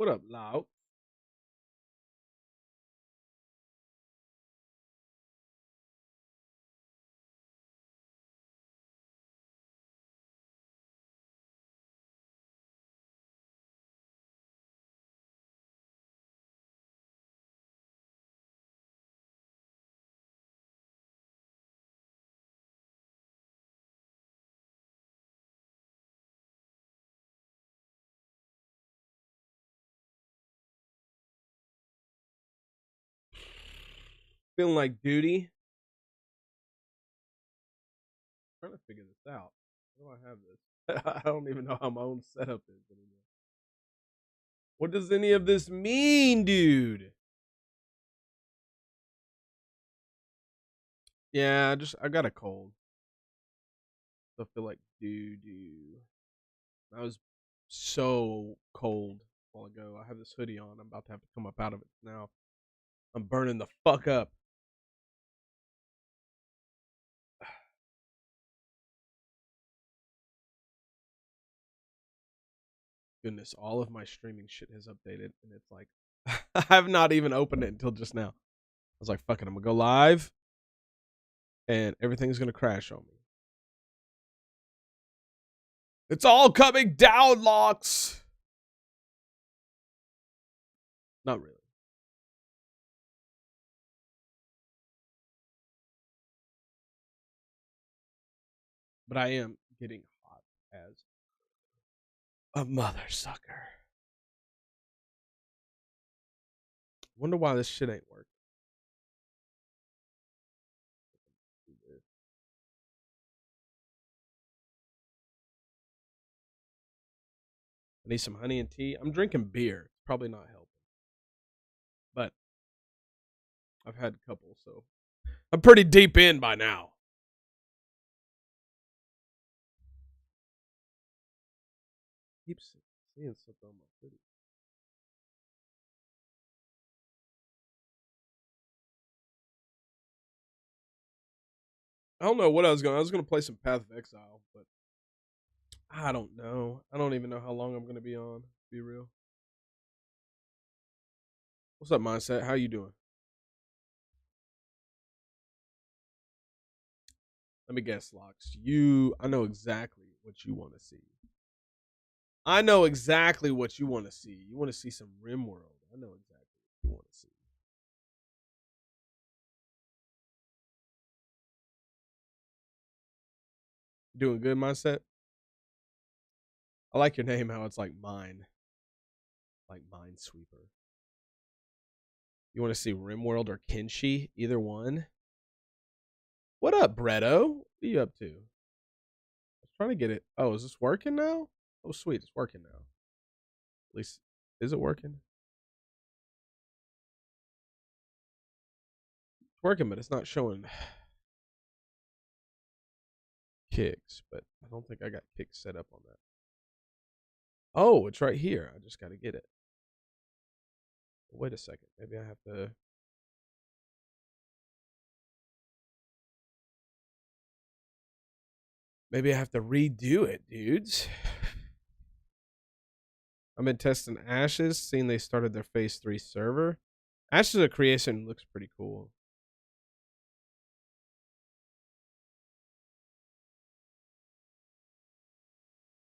What up, loud? Feeling like duty. Trying to figure this out. How do I have this? I don't even know how my own setup is anymore. What does any of this mean, dude? Yeah, I got a cold. So I feel like doo doo. I was so cold a while ago. I have this hoodie on. I'm about to have to come up out of it now. I'm burning the fuck up. Goodness, all of my streaming shit has updated, and it's like I have not even opened it until just now. I was like, fuck it, I'm gonna go live, and everything's gonna crash on me. It's all coming down, Locks. Not really. But I am getting hot as a mother sucker. Wonder why this shit ain't working. I need some honey and tea. I'm drinking beer. It's probably not helping. But I've had a couple, so I'm pretty deep in by now. Keep seeing something on my hoodie. I don't know what I was gonna play some Path of Exile, but I don't know. I don't even know how long I'm gonna be on, to be real. What's up, Mindset? How you doing? Let me guess, Locks. I know exactly what you want to see. I know exactly what you want to see. You want to see some RimWorld. I know exactly what you want to see. Doing good, Mindset? I like your name, how it's like Minesweeper. You want to see RimWorld or Kenshi? Either one. What up, Bretto? What are you up to? I was trying to get it. Oh, is this working now? Oh, sweet. It's working now. At least, is it working? It's working, but it's not showing kicks. But I don't think I got kicks set up on that. Oh, it's right here. I just got to get it. Wait a second. Maybe I have to. Maybe I have to redo it, dudes. I've been testing Ashes, seeing they started their phase 3 server. Ashes of Creation looks pretty cool.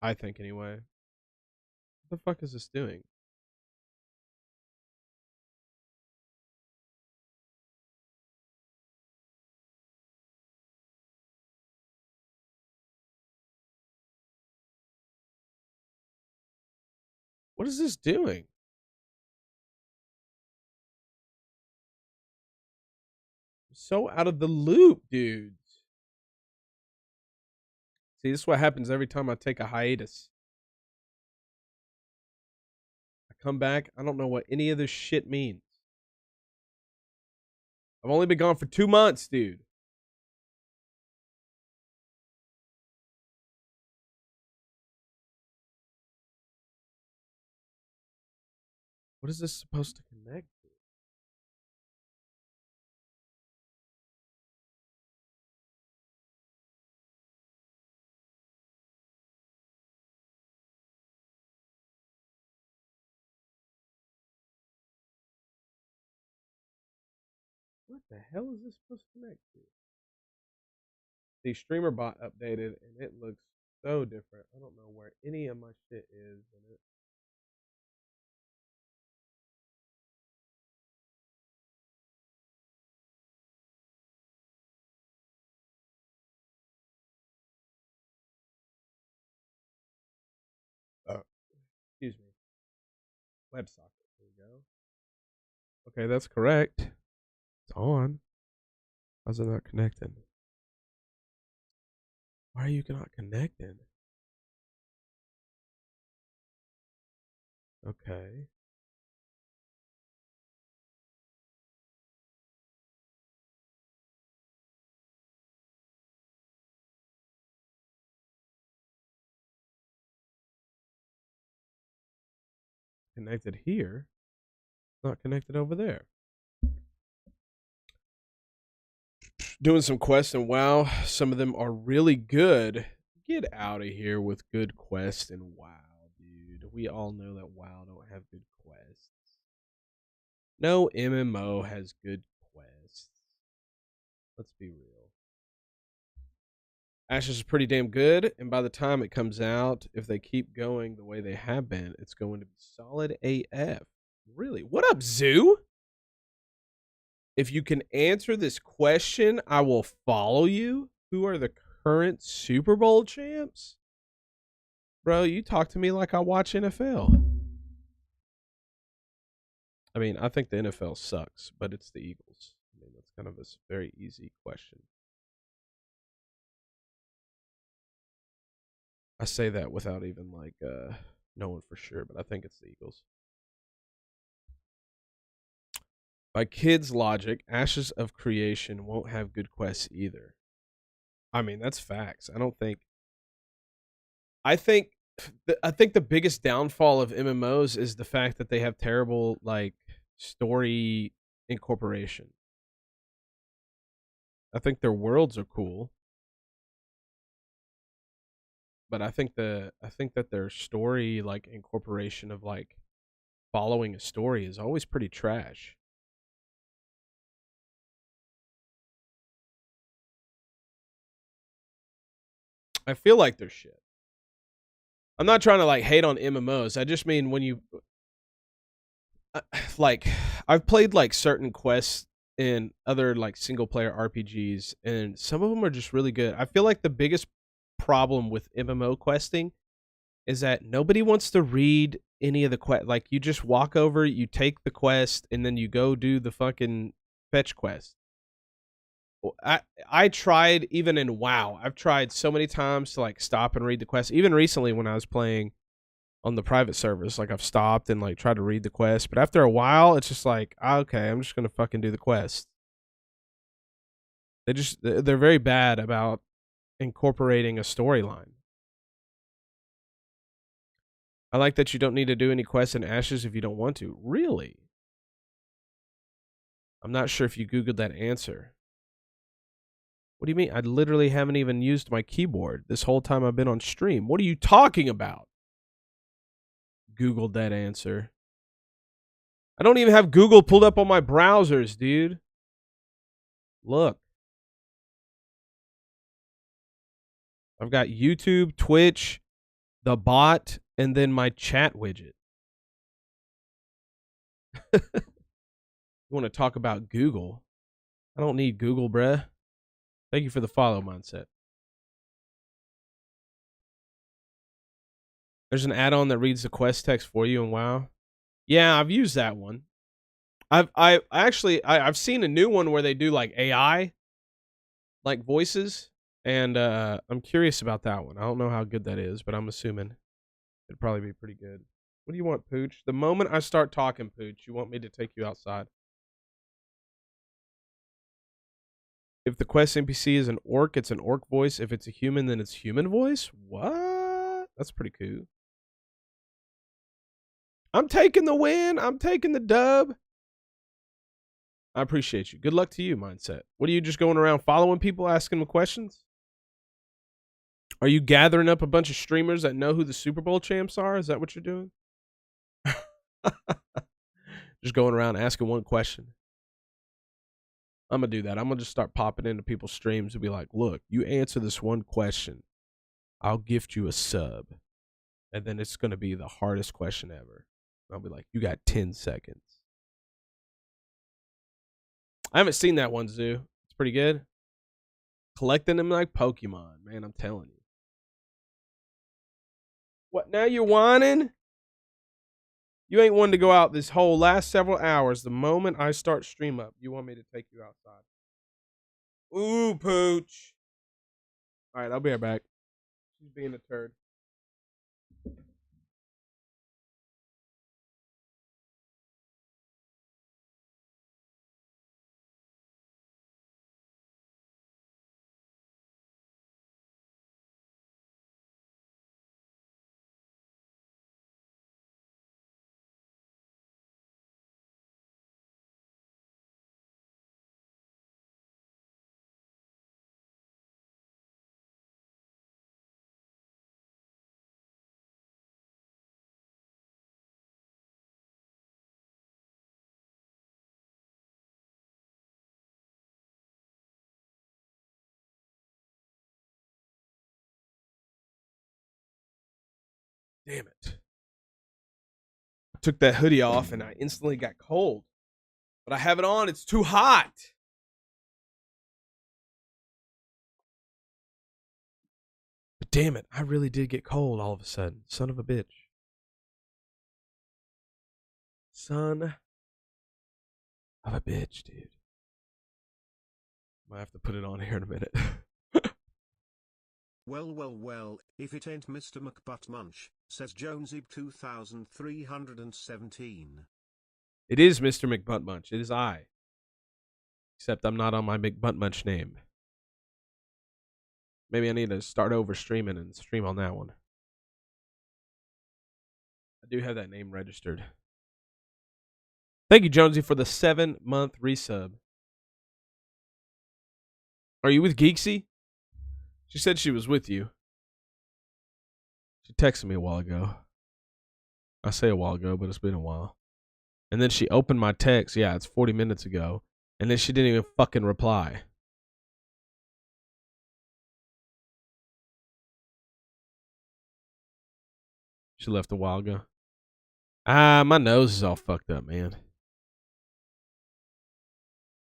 I think, anyway. What the fuck is this doing? What is this doing? I'm so out of the loop, dudes. See, this is what happens every time I take a hiatus. I come back, I don't know what any of this shit means. I've only been gone for 2 months, dude. What is this supposed to connect to? What the hell is this supposed to connect to? The streamer bot updated and it looks so different. I don't know where any of my shit is in it. Oh, excuse me. WebSocket. There we go. Okay, that's correct. It's on. How's it not connecting? Why are you not connecting? Okay. Connected here. Not connected over there. Doing some quests and WoW. Some of them are really good. Get out of here with good quests and WoW, dude. We all know that WoW don't have good quests. No MMO has good quests. Let's be real. Ashes is pretty damn good, and by the time it comes out, if they keep going the way they have been, it's going to be solid AF. Really? What up, Zoo? If you can answer this question, I will follow you. Who are the current Super Bowl champs? Bro, you talk to me like I watch NFL. I mean, I think the NFL sucks, but it's the Eagles. I mean, that's kind of a very easy question. I say that without even like knowing for sure, but I think it's the Eagles. By kids' logic, Ashes of Creation won't have good quests either. I mean, that's facts. I think the biggest downfall of MMOs is the fact that they have terrible like story incorporation. I think their worlds are cool, but I think that their story like incorporation of like following a story is always pretty trash. I feel like they're shit. I'm not trying to like hate on MMOs. I just mean when you like I've played like certain quests in other like single player RPGs and some of them are just really good. I feel like the biggest problem with MMO questing is that nobody wants to read any of the quest. Like you just walk over, you take the quest and then you go do the fucking fetch quest. I tried even in WoW. I've tried so many times to like stop and read the quest. Even recently when I was playing on the private servers, like I've stopped and like tried to read the quest, but after a while, it's just like, okay, I'm just gonna fucking do the quest. They're very bad about incorporating a storyline. I like that you don't need to do any quests in Ashes if you don't want to. Really? I'm not sure if you Googled that answer. What do you mean? I literally haven't even used my keyboard this whole time I've been on stream. What are you talking about? Googled that answer. I don't even have Google pulled up on my browsers, dude. Look. I've got YouTube, Twitch, the bot, and then my chat widget. You want to talk about Google? I don't need Google, bruh. Thank you for the follow, Mindset. There's an add-on that reads the quest text for you in WoW. Yeah, I've used that one. I've seen a new one where they do like AI, like voices, and I'm curious about that one. I don't know how good that is, but I'm assuming it'd probably be pretty good. What do you want, Pooch? The moment I start talking, Pooch, you want me to take you outside? If the quest NPC is an orc, it's an orc voice. If it's a human, then it's human voice. What? That's pretty cool. I'm taking the win. I'm taking the dub. I appreciate you. Good luck to you, Mindset. What are you just going around following people, asking them questions? Are you gathering up a bunch of streamers that know who the Super Bowl champs are? Is that what you're doing? Just going around asking one question. I'm gonna do that. I'm gonna just start popping into people's streams and be like, look, you answer this one question, I'll gift you a sub. And then it's gonna be the hardest question ever. I'll be like, you got 10 seconds. I haven't seen that one, Zoo. It's pretty good. Collecting them like Pokemon, man, I'm telling you. What, now you're whining? You ain't one to go out this whole last several hours. The moment I start stream up, you want me to take you outside. Ooh, Pooch. All right, I'll be right back. She's being a turd. Damn it. I took that hoodie off and I instantly got cold. But I have it on. It's too hot. But damn it, I really did get cold all of a sudden. Son of a bitch. Son of a bitch, dude. Might have to put it on here in a minute. Well, if it ain't Mr. McButtmunch, says Jonesy 2317. It is Mr. McButtmunch. It is I. Except I'm not on my McButtmunch name. Maybe I need to start over streaming and stream on that one. I do have that name registered. Thank you, Jonesy, for the 7-month resub. Are you with Geeksy? She said she was with you. She texted me a while ago. I say a while ago, but it's been a while. And then she opened my text. Yeah, it's 40 minutes ago. And then she didn't even fucking reply. She left a while ago. My nose is all fucked up, man.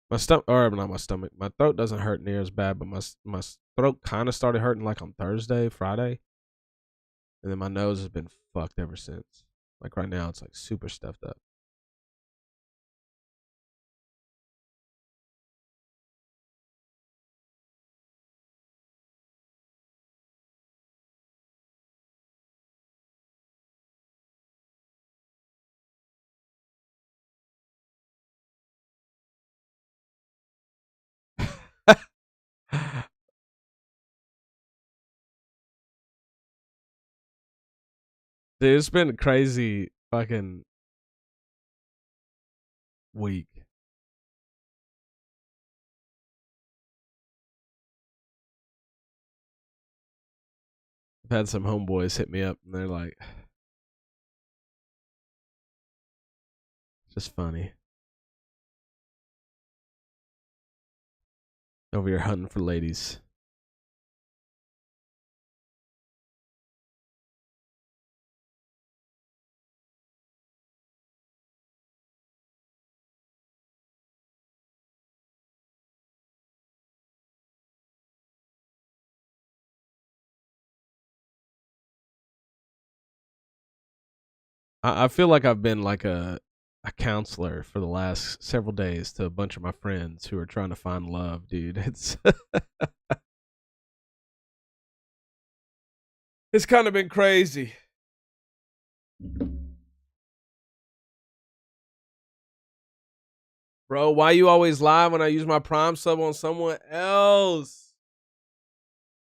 My stomach, or not my stomach, my throat doesn't hurt near as bad, but my throat kind of started hurting like on Thursday, Friday. And then my nose has been fucked ever since. Like right now, it's like super stuffed up. Dude, it's been a crazy fucking week. I've had some homeboys hit me up and they're like, just funny. Over here hunting for ladies. I feel like I've been like a counselor for the last several days to a bunch of my friends who are trying to find love, dude. It's it's kind of been crazy. Bro, why you always lie when I use my Prime sub on someone else?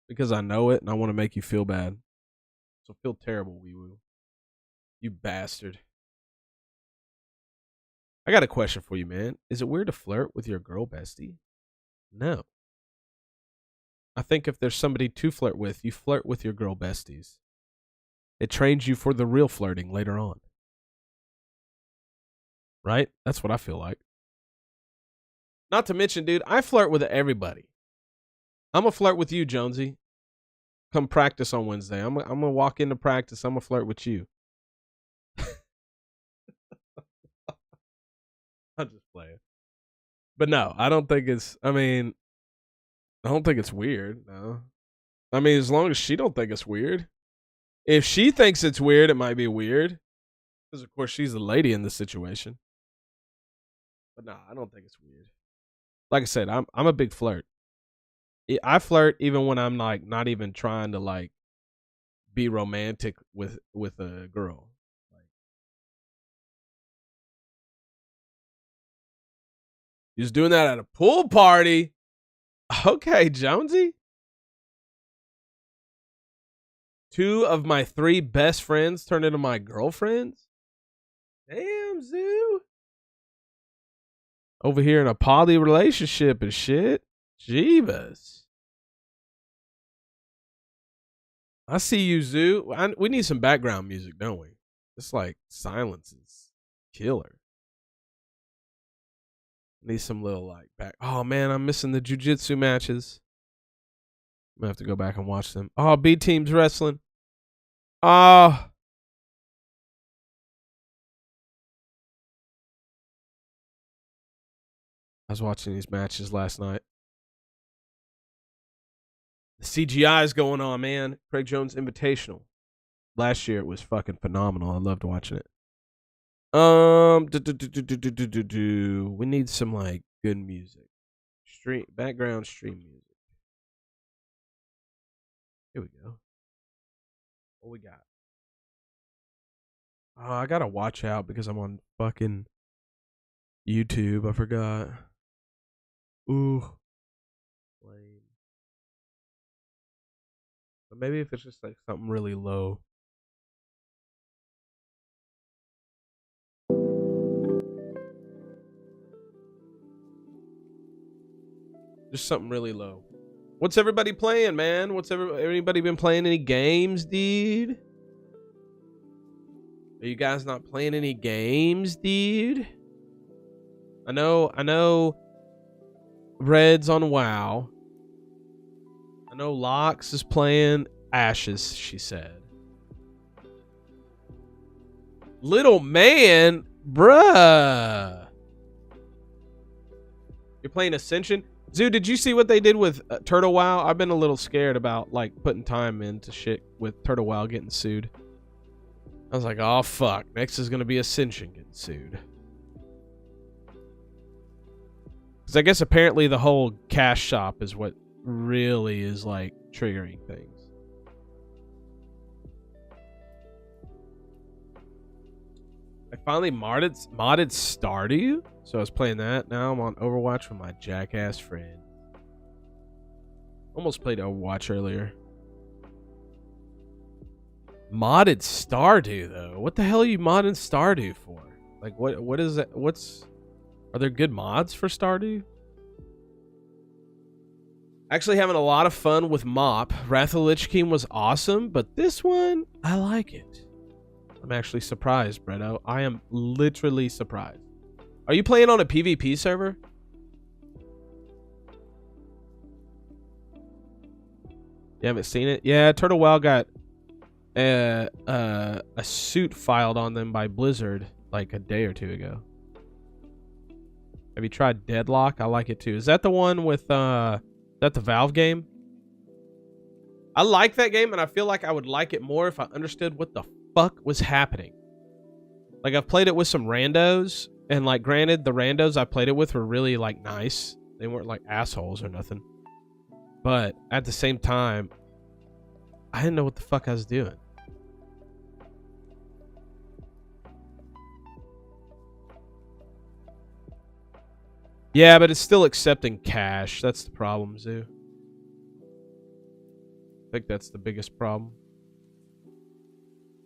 Because I know it and I want to make you feel bad. So feel terrible, wee woo. You bastard. I got a question for you, man. Is it weird to flirt with your girl bestie? No. I think if there's somebody to flirt with, you flirt with your girl besties. It trains you for the real flirting later on. Right? That's what I feel like. Not to mention, dude, I flirt with everybody. I'm gonna flirt with you, Jonesy. Come practice on Wednesday. I'm gonna walk into practice. I'm gonna flirt with you. I'm just playing. But no, I don't think it's. I mean, I don't think it's weird. No, I mean, as long as she don't think it's weird. If she thinks it's weird, it might be weird. Because of course she's the lady in this situation. But no, I don't think it's weird. Like I said, I'm a big flirt. I flirt even when I'm like not even trying to like be romantic with a girl. Like, he's doing that at a pool party. Okay, Jonesy. 2 of my 3 best friends turned into my girlfriends. Damn, Zoo. Over here in a poly relationship and shit. Jeebus. I see you, Zoo. We need some background music, don't we? It's like silence is killer. Need some little like back. Oh man, I'm missing the jiu-jitsu matches. I'm gonna have to go back and watch them. Oh, B team's wrestling. Oh. I was watching these matches last night. The CGI is going on, man. Craig Jones Invitational. Last year it was fucking phenomenal. I loved watching it. We need some like good music. Background stream music. Here we go. What we got? Oh, I gotta watch out because I'm on fucking YouTube. I forgot. Ooh. Lame. But maybe if it's just like something really low. Just something really low. What's everybody playing, man? Anybody been playing any games, dude? Are you guys not playing any games, dude? I know Red's on WoW. I know Lox is playing Ashes, she said. Little man, bruh. You're playing Ascension? Zoo, did you see what they did with Turtle WoW? I've been a little scared about like putting time into shit with Turtle WoW getting sued. I was like, oh fuck, next is gonna be Ascension getting sued. Because I guess apparently the whole cash shop is what really is like triggering things. I finally modded Stardew, so I was playing that. Now I'm on Overwatch with my jackass friend. Almost played Overwatch earlier. Modded Stardew though. What the hell are you modding Stardew for? Like what is it? Are there good mods for Stardew? Actually having a lot of fun with Mop. Wrath of the Lich King was awesome, but this one, I like it. I'm actually surprised, Bretto. I am literally surprised. Are you playing on a PvP server? You haven't seen it? Yeah, Turtle WoW got a suit filed on them by Blizzard like a day or 2 ago. Have you tried Deadlock? I like it too. Is that the one with that the Valve game? I like that game and I feel like I would like it more if I understood what the fuck was happening. Like I've played it with some randos and like granted the randos I played it with were really like nice. They weren't like assholes or nothing. But at the same time, I didn't know what the fuck I was doing. Yeah, but it's still accepting cash. That's the problem, Zoo. I think that's the biggest problem.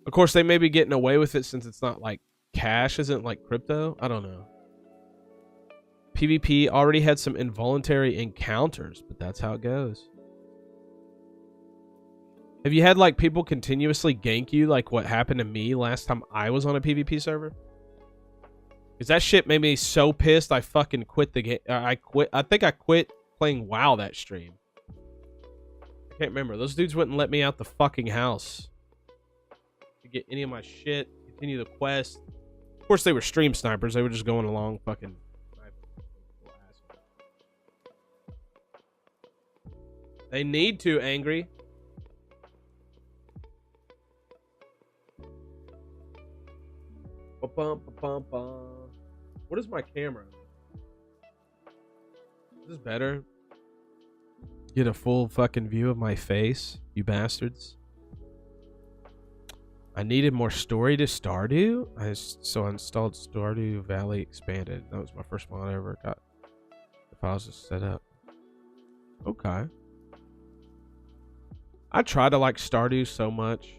Of course, they may be getting away with it since it's not like cash isn't like crypto. I don't know. PvP already had some involuntary encounters, but that's how it goes. Have you had like people continuously gank you like what happened to me last time I was on a PvP server? Because that shit made me so pissed I fucking quit the game. I quit. I think I quit playing WoW that stream. I can't remember. Those dudes wouldn't let me out the fucking house to get any of my shit, continue the quest. Of course, they were stream snipers. They were just going along fucking sniping. They need to, Angry. What is my camera? Is this better? Get a full fucking view of my face, you bastards. I needed more story to Stardew. So I installed Stardew Valley Expanded. That was my first mod I ever got. The files just set up. Okay. I try to like Stardew so much.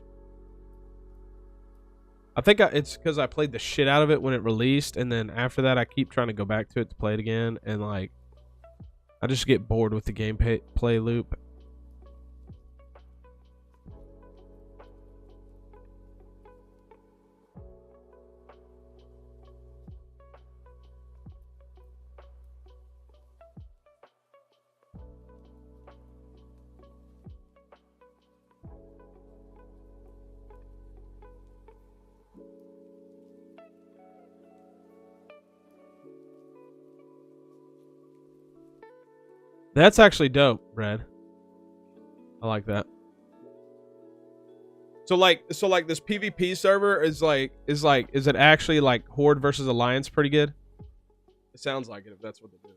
I think it's because I played the shit out of it when it released, and then after that I keep trying to go back to it to play it again, and like I just get bored with the gameplay loop. That's actually dope, Brad. I like that. So like this PvP server is it actually like Horde versus Alliance pretty good? It sounds like it if that's what they're doing.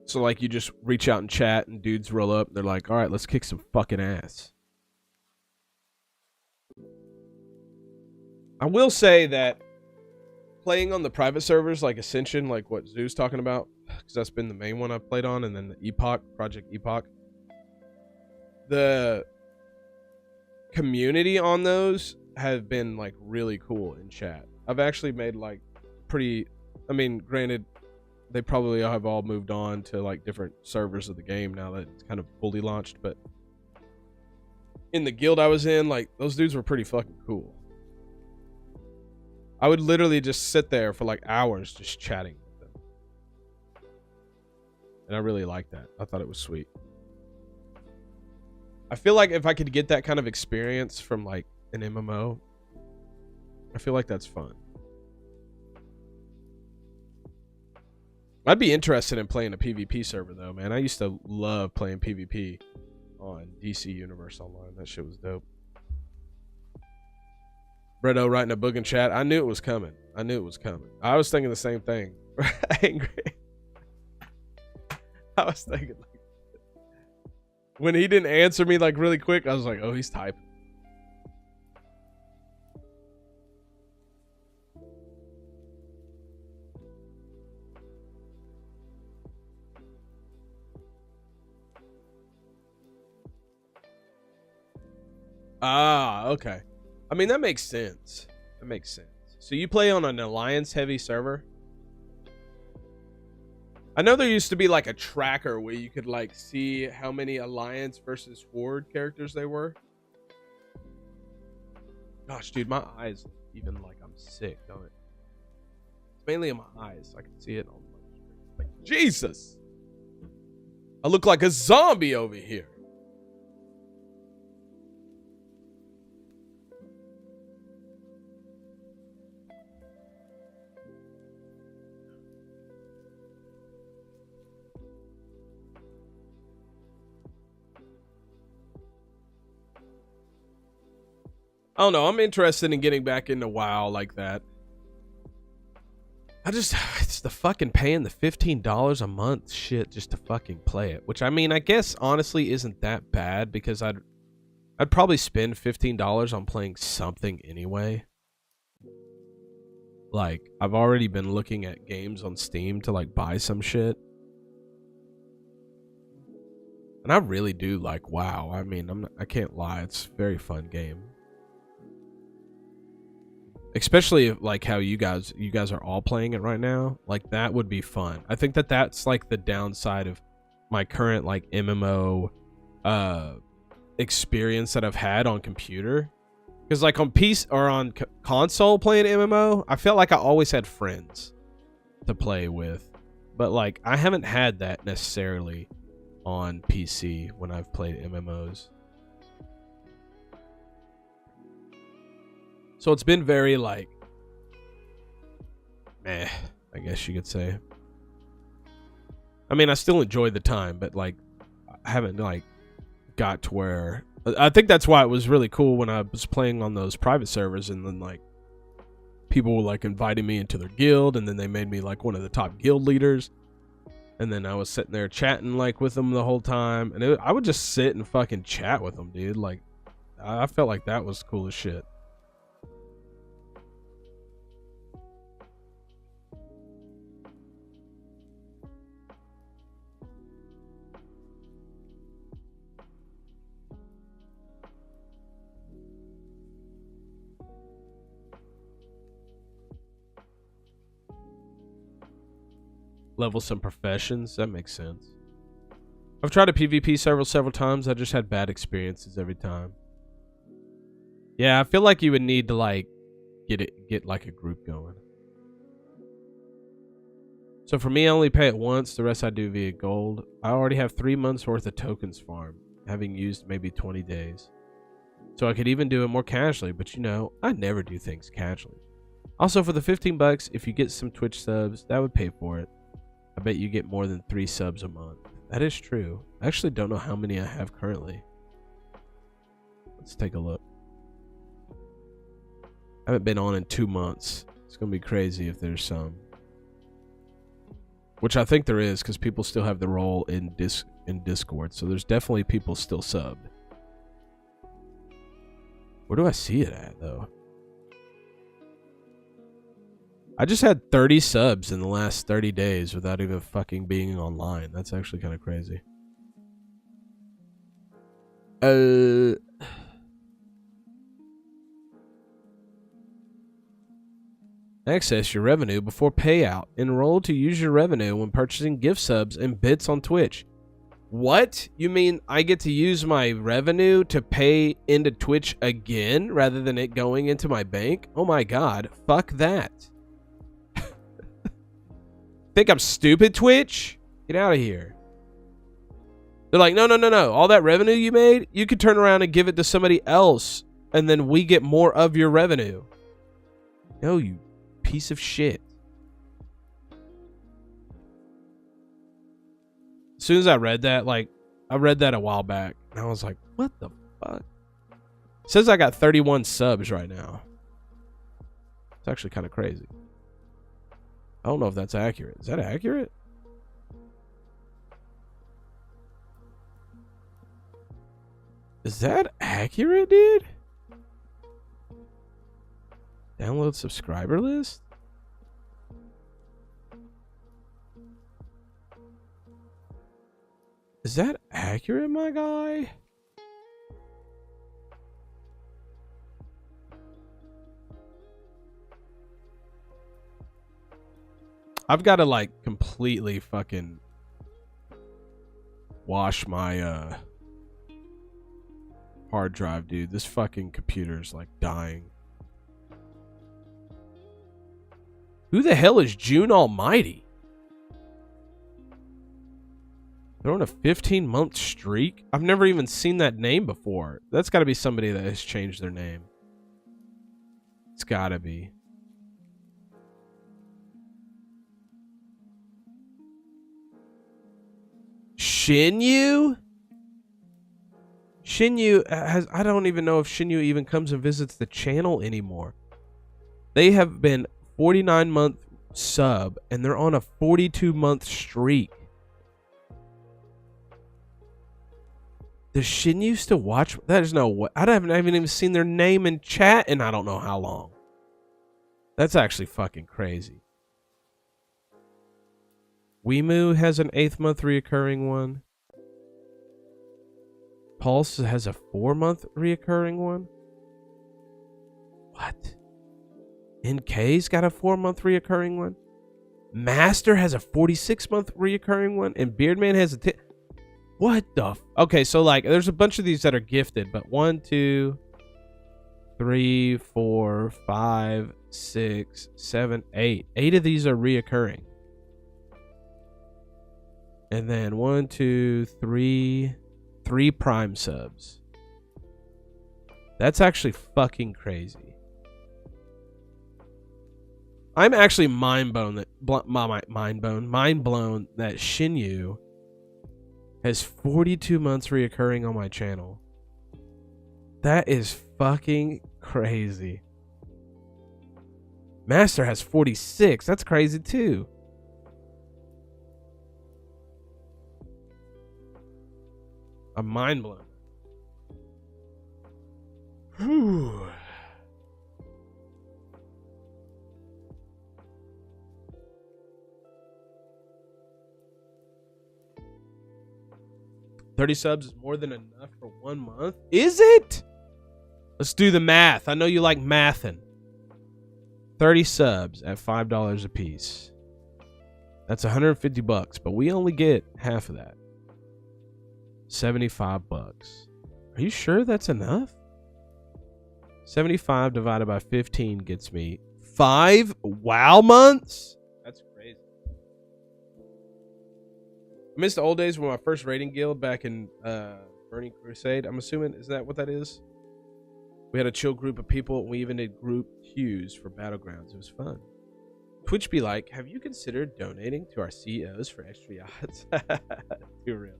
So like you just reach out and chat and dudes roll up and they're like, all right, let's kick some fucking ass. I will say that playing on the private servers like Ascension, like what Zoo's talking about, because that's been the main one I've played on, and then the Epoch, Project Epoch. The community on those have been like really cool in chat. I've actually made like pretty, I mean, granted, they probably have all moved on to like different servers of the game now that it's kind of fully launched, but in the guild I was in, like those dudes were pretty fucking cool. I would literally just sit there for like hours just chatting with them. And I really liked that. I thought it was sweet. I feel like if I could get that kind of experience from like an MMO, I feel like that's fun. I'd be interested in playing a PvP server though, man. I used to love playing PvP on DC Universe Online. That shit was dope. Bredo writing a book in chat. I knew it was coming. I knew it was coming. I was thinking the same thing. Angry. I was thinking like, when he didn't answer me like really quick, I was like, oh, he's typing. Ah, okay. I mean, that makes sense. That makes sense. So you play on an Alliance heavy server? I know there used to be like a tracker where you could like see how many Alliance versus Horde characters they were. Gosh, dude, my eyes even like I'm sick, don't it? It's mainly in my eyes. I can see it on my screen. Like, Jesus! I look like a zombie over here. I don't know. I'm interested in getting back into WoW like that. It's the fucking paying the $15 a month shit just to fucking play it. Which, I mean, I guess honestly isn't that bad because I'd probably spend $15 on playing something anyway. Like, I've already been looking at games on Steam to like buy some shit. And I really do like WoW. I mean, I can't lie. It's a very fun game. Especially like how you guys are all playing it right now. Like that would be fun. I think that's like the downside of my current like MMO experience that I've had on computer. Because like on PC or on console playing MMO, I felt like I always had friends to play with. But like I haven't had that necessarily on PC when I've played MMOs. So it's been very like meh, I guess you could say. I mean, I still enjoy the time, but like I haven't like got to where I think that's why it was really cool when I was playing on those private servers, and then like people were like inviting me into their guild, and then they made me like one of the top guild leaders, and then I was sitting there chatting like with them the whole time, and I would just sit and fucking chat with them, dude. Like I felt like that was cool as shit. Level some professions, that makes sense. I've tried a PvP several times. I just had bad experiences every time. Yeah, I feel like you would need to like get like a group going. So for me, I only pay it once. The rest I do via gold. I already have 3 months worth of tokens farmed, having used maybe 20 days. So I could even do it more casually, but you know, I never do things casually. Also, for the 15 bucks, if you get some Twitch subs, that would pay for it. I bet you get more than 3 subs a month. That is true. I actually don't know how many I have currently. Let's take a look. I haven't been on in 2 months. It's going to be crazy if there's some. Which I think there is, because people still have the role in Discord. So there's definitely people still subbed. Where do I see it at, though? I just had 30 subs in the last 30 days without even fucking being online. That's actually kind of crazy. Access your revenue before payout. Enroll to use your revenue when purchasing gift subs and bits on Twitch. What? You mean I get to use my revenue to pay into Twitch again rather than it going into my bank? Oh my god. Fuck that. Think I'm stupid, Twitch? Get out of here. They're like, no. All that revenue you made, you could turn around and give it to somebody else, and then we get more of your revenue. No, you piece of shit. As soon as I read that, like, I read that a while back, and I was like, what the fuck? It says I got 31 subs right now. It's actually kind of crazy. I don't know if that's accurate. Is that accurate? Is that accurate, dude? Download subscriber list? Is that accurate, my guy? I've got to like completely fucking wash my hard drive, dude. This fucking computer's like dying. Who the hell is June Almighty? They're on a 15-month streak? I've never even seen that name before. That's got to be somebody that has changed their name. It's got to be. Shinyu? Shinyu has... I don't even know if Shinyu even comes and visits the channel anymore. They have been 49-month sub, and they're on a 42-month streak. Does Shinyu still watch? There's no way. I haven't even seen their name in chat in I don't know how long. That's actually fucking crazy. Weimu has an 8th month reoccurring one. Pulse has a 4-month reoccurring one. What? NK's got a 4-month reoccurring one. Master has a 46-month reoccurring one. And Beardman has a What the? Okay, so like, there's a bunch of these that are gifted, but 1, 2, 3, 4, 5, 6, 7, 8. 8 of these are reoccurring. And then 1, 2, 3, 3 prime subs. That's actually fucking crazy. I'm actually mind blown that Shinyu has 42 months reoccurring on my channel. That is fucking crazy. Master has 46. That's crazy too. I'm mind blown. Whew. $30 subs is more than enough for 1 month. Is it? Let's do the math. I know you like mathing. 30 subs at $5 a piece. That's $150, but we only get half of that. $75. Are you sure that's enough? 75 divided by 15 gets me 5 WoW months? That's crazy. I miss the old days when my first raiding guild back in Burning Crusade. I'm assuming, is that what that is? We had a chill group of people, and we even did group queues for Battlegrounds. It was fun. Twitch be like, have you considered donating to our CEOs for extra odds? Too real.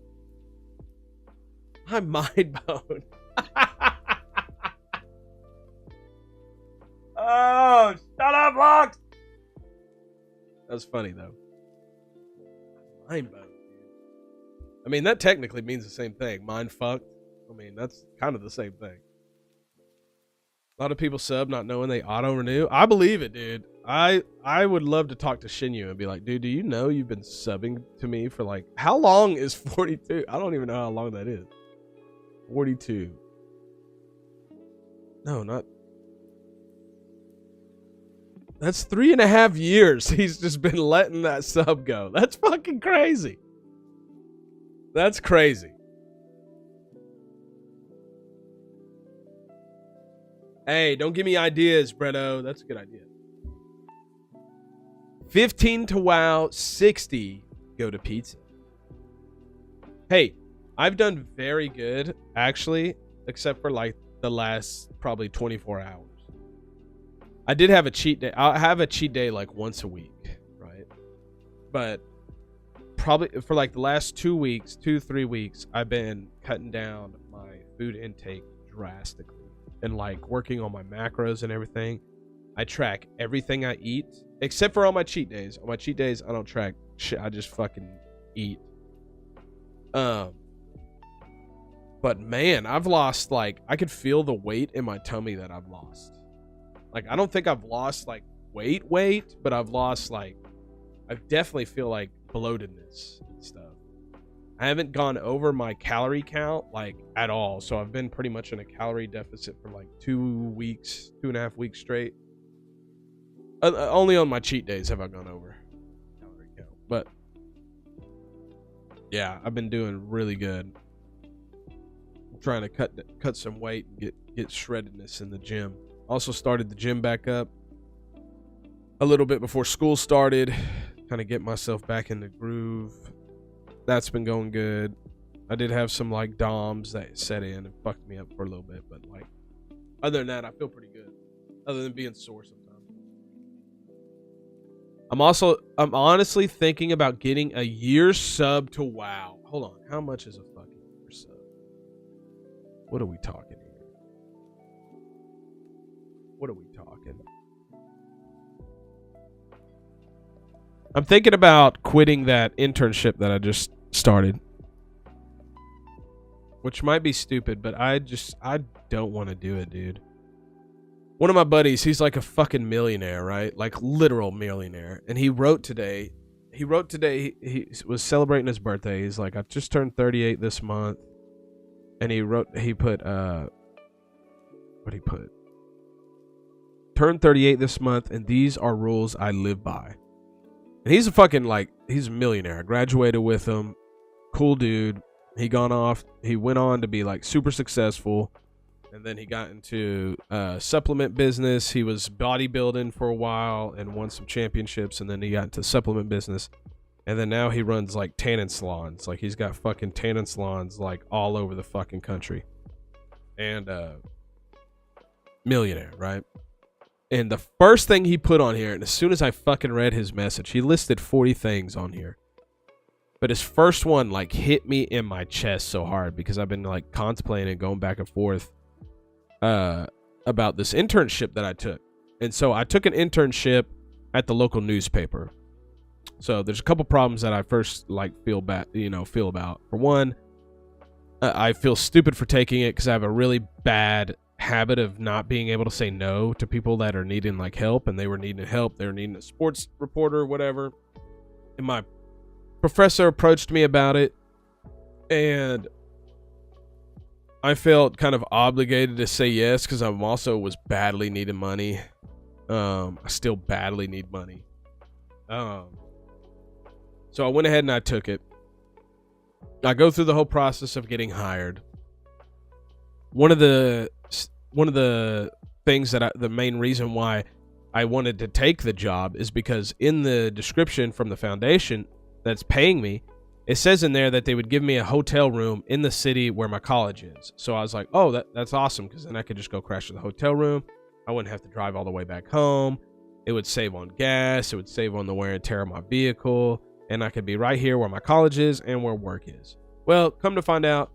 I'm mind blown. Oh, shut up, Lux! That was funny, though. Mind blown, dude. I mean, that technically means the same thing. Mind fucked. I mean, that's kind of the same thing. A lot of people sub not knowing they auto renew. I believe it, dude. I would love to talk to Shinyu and be like, dude, do you know you've been subbing to me for like, how long is 42? I don't even know how long that is. 42. No, not. That's 3.5 years. He's just been letting that sub go. That's fucking crazy. That's crazy. Hey, don't give me ideas, Bretto. That's a good idea. 15 to WoW, 60 go to pizza. Hey, I've done very good, actually, except for like the last probably 24 hours. I did have a cheat day. I'll have a cheat day like once a week, right? But probably for like the last 2 weeks, 3 weeks, I've been cutting down my food intake drastically and like working on my macros and everything. I track everything I eat except for on my cheat days. On my cheat days, I don't track shit. I just fucking eat. But man, I've lost like, I could feel the weight in my tummy that I've lost. Like, I don't think I've lost like weight, but I've lost like, I definitely feel like bloatedness and stuff. I haven't gone over my calorie count like at all. So I've been pretty much in a calorie deficit for like 2 weeks, 2.5 weeks straight. Only on my cheat days have I gone over calorie count. But yeah, I've been doing really good. I'm trying to cut some weight and get shreddedness in the gym. Also started the gym back up a little bit before school started. Kind of get myself back in the groove. That's been going good. I did have some like DOMs that set in and fucked me up for a little bit, but like other than that, I feel pretty good. Other than being sore sometimes. I'm honestly thinking about getting a year sub to WoW. Hold on, how much is a fucking year sub? What are we talking here? What are we talking? I'm thinking about quitting that internship that I just started. Which might be stupid, but I don't want to do it, dude. One of my buddies, he's like a fucking millionaire, right? Like literal millionaire. And he wrote today, he was celebrating his birthday. He's like, I just turned 38 this month. And he put, turned 38 this month, and these are rules I live by. And he's a fucking, like, he's a millionaire. I graduated with him. Cool dude. He went on to be like super successful. And then he got into supplement business. He was bodybuilding for a while and won some championships. And then he got into supplement business. And then now he runs like tanning salons. Like he's got fucking tanning salons like all over the fucking country. And millionaire, right? And the first thing he put on here, and as soon as I fucking read his message, he listed 40 things on here. But his first one like hit me in my chest so hard because I've been like contemplating and going back and forth about this internship that I took. And so I took an internship at the local newspaper. So there's a couple problems that I first like feel about. For one, I feel stupid for taking it because I have a really bad habit of not being able to say no to people that are needing like help, and they were needing help. They were needing a sports reporter or whatever. And my professor approached me about it, and I felt kind of obligated to say yes because I also was badly needing money. I still badly need money. So I went ahead and I took it. I go through the whole process of getting hired. One of the things that the main reason why I wanted to take the job is because in the description from the foundation that's paying me, it says in there that they would give me a hotel room in the city where my college is. So I was like, oh, that's awesome, because then I could just go crash to the hotel room. I wouldn't have to drive all the way back home. It would save on gas. It would save on the wear and tear of my vehicle. And I could be right here where my college is and where work is. Well, come to find out,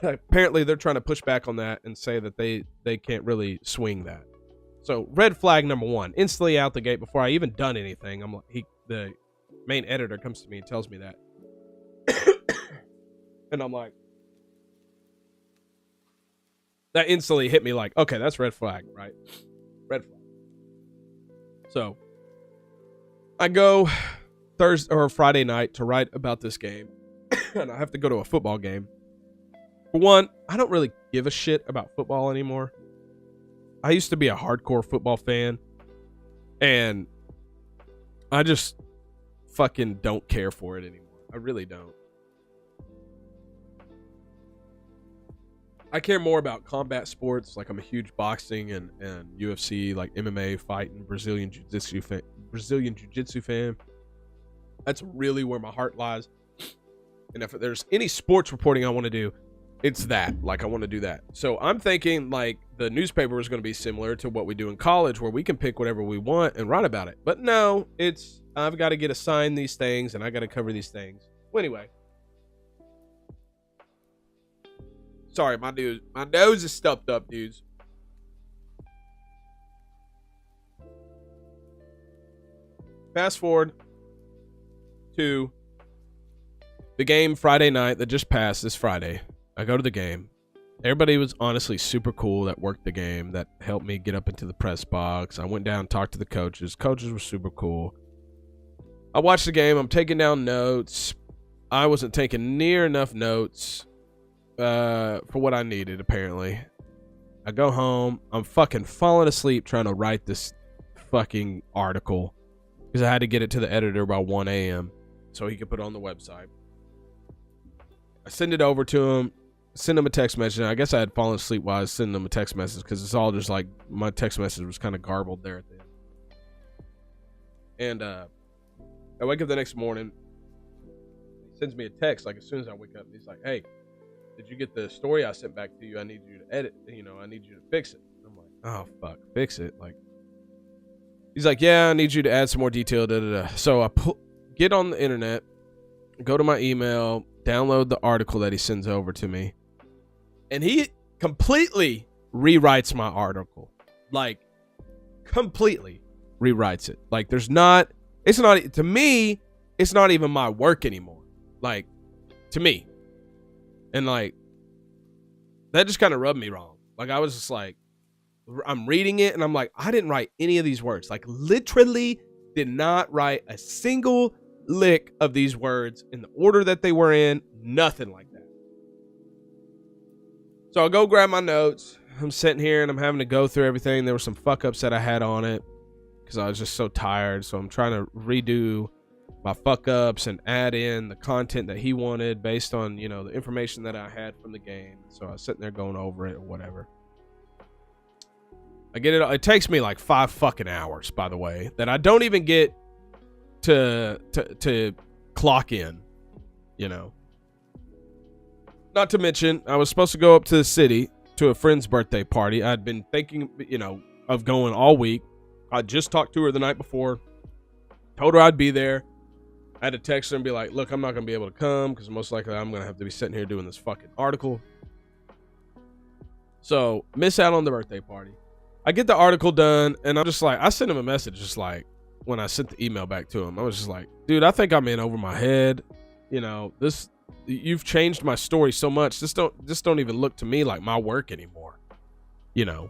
apparently they're trying to push back on that and say that they can't really swing that. So red flag number one, instantly out the gate before I even done anything. The main editor comes to me and tells me that. And I'm like, that instantly hit me like, okay, that's red flag, right? Red flag. So I go Thursday or Friday night to write about this game. And I have to go to a football game. For one, I don't really give a shit about football anymore. I used to be a hardcore football fan, and I just fucking don't care for it anymore. I really don't. I care more about combat sports. Like, I'm a huge boxing and UFC, like MMA fighting, Brazilian jiu-jitsu fan. That's really where my heart lies. And if there's any sports reporting I want to do, it's that. Like, I want to do that. So I'm thinking like the newspaper is going to be similar to what we do in college, where we can pick whatever we want and write about it. But no, I've got to get assigned these things and I got to cover these things. Well, anyway. Sorry, my nose is stuffed up, dudes. Fast forward to the game Friday night that just passed this Friday. I go to the game. Everybody was honestly super cool that worked the game, that helped me get up into the press box. I went down and talked to the coaches. Coaches were super cool. I watched the game. I'm taking down notes. I wasn't taking near enough notes for what I needed, apparently. I go home. I'm fucking falling asleep trying to write this fucking article because I had to get it to the editor by 1 a.m. so he could put it on the website. I send it over to him, send him a text message. I guess I had fallen asleep while I was sending him a text message because it's all just like my text message was kind of garbled there at the end. And I wake up the next morning. He sends me a text like as soon as I wake up. He's like, hey, did you get the story I sent back to you? I need you to edit. I need you to fix it. I'm like, oh, fuck, fix it. Like, he's like, yeah, I need you to add some more detail. Da, da, da. So I get on the internet, go to my email, download the article that he sends over to me, and he completely rewrites my article. Like, completely rewrites it. Like, to me, it's not even my work anymore. Like, to me. And like, that just kind of rubbed me wrong. Like, I was just like, I'm reading it and I'm like, I didn't write any of these words. Like, literally did not write a single lick of these words in the order that they were in. Nothing like that. So I'll go grab my notes. I'm sitting here and I'm having to go through everything. There were some fuck ups that I had on it because I was just so tired. So I'm trying to redo my fuck ups and add in the content that he wanted based on, you know, the information that I had from the game. So I was sitting there going over it or whatever. I get it. It takes me like 5 fucking hours, by the way, that I don't even get to clock in, you know. Not to mention, I was supposed to go up to the city to a friend's birthday party. I'd been thinking, you know, of going all week. I just talked to her the night before, told her I'd be there. I had to text her and be like, look, I'm not going to be able to come because most likely I'm going to have to be sitting here doing this fucking article. So, miss out on the birthday party. I get the article done, and I'm just like, I sent him a message just like, when I sent the email back to him, I was just like, dude, I think I'm in over my head. You know, you've changed my story so much. Just don't even look to me like my work anymore. You know.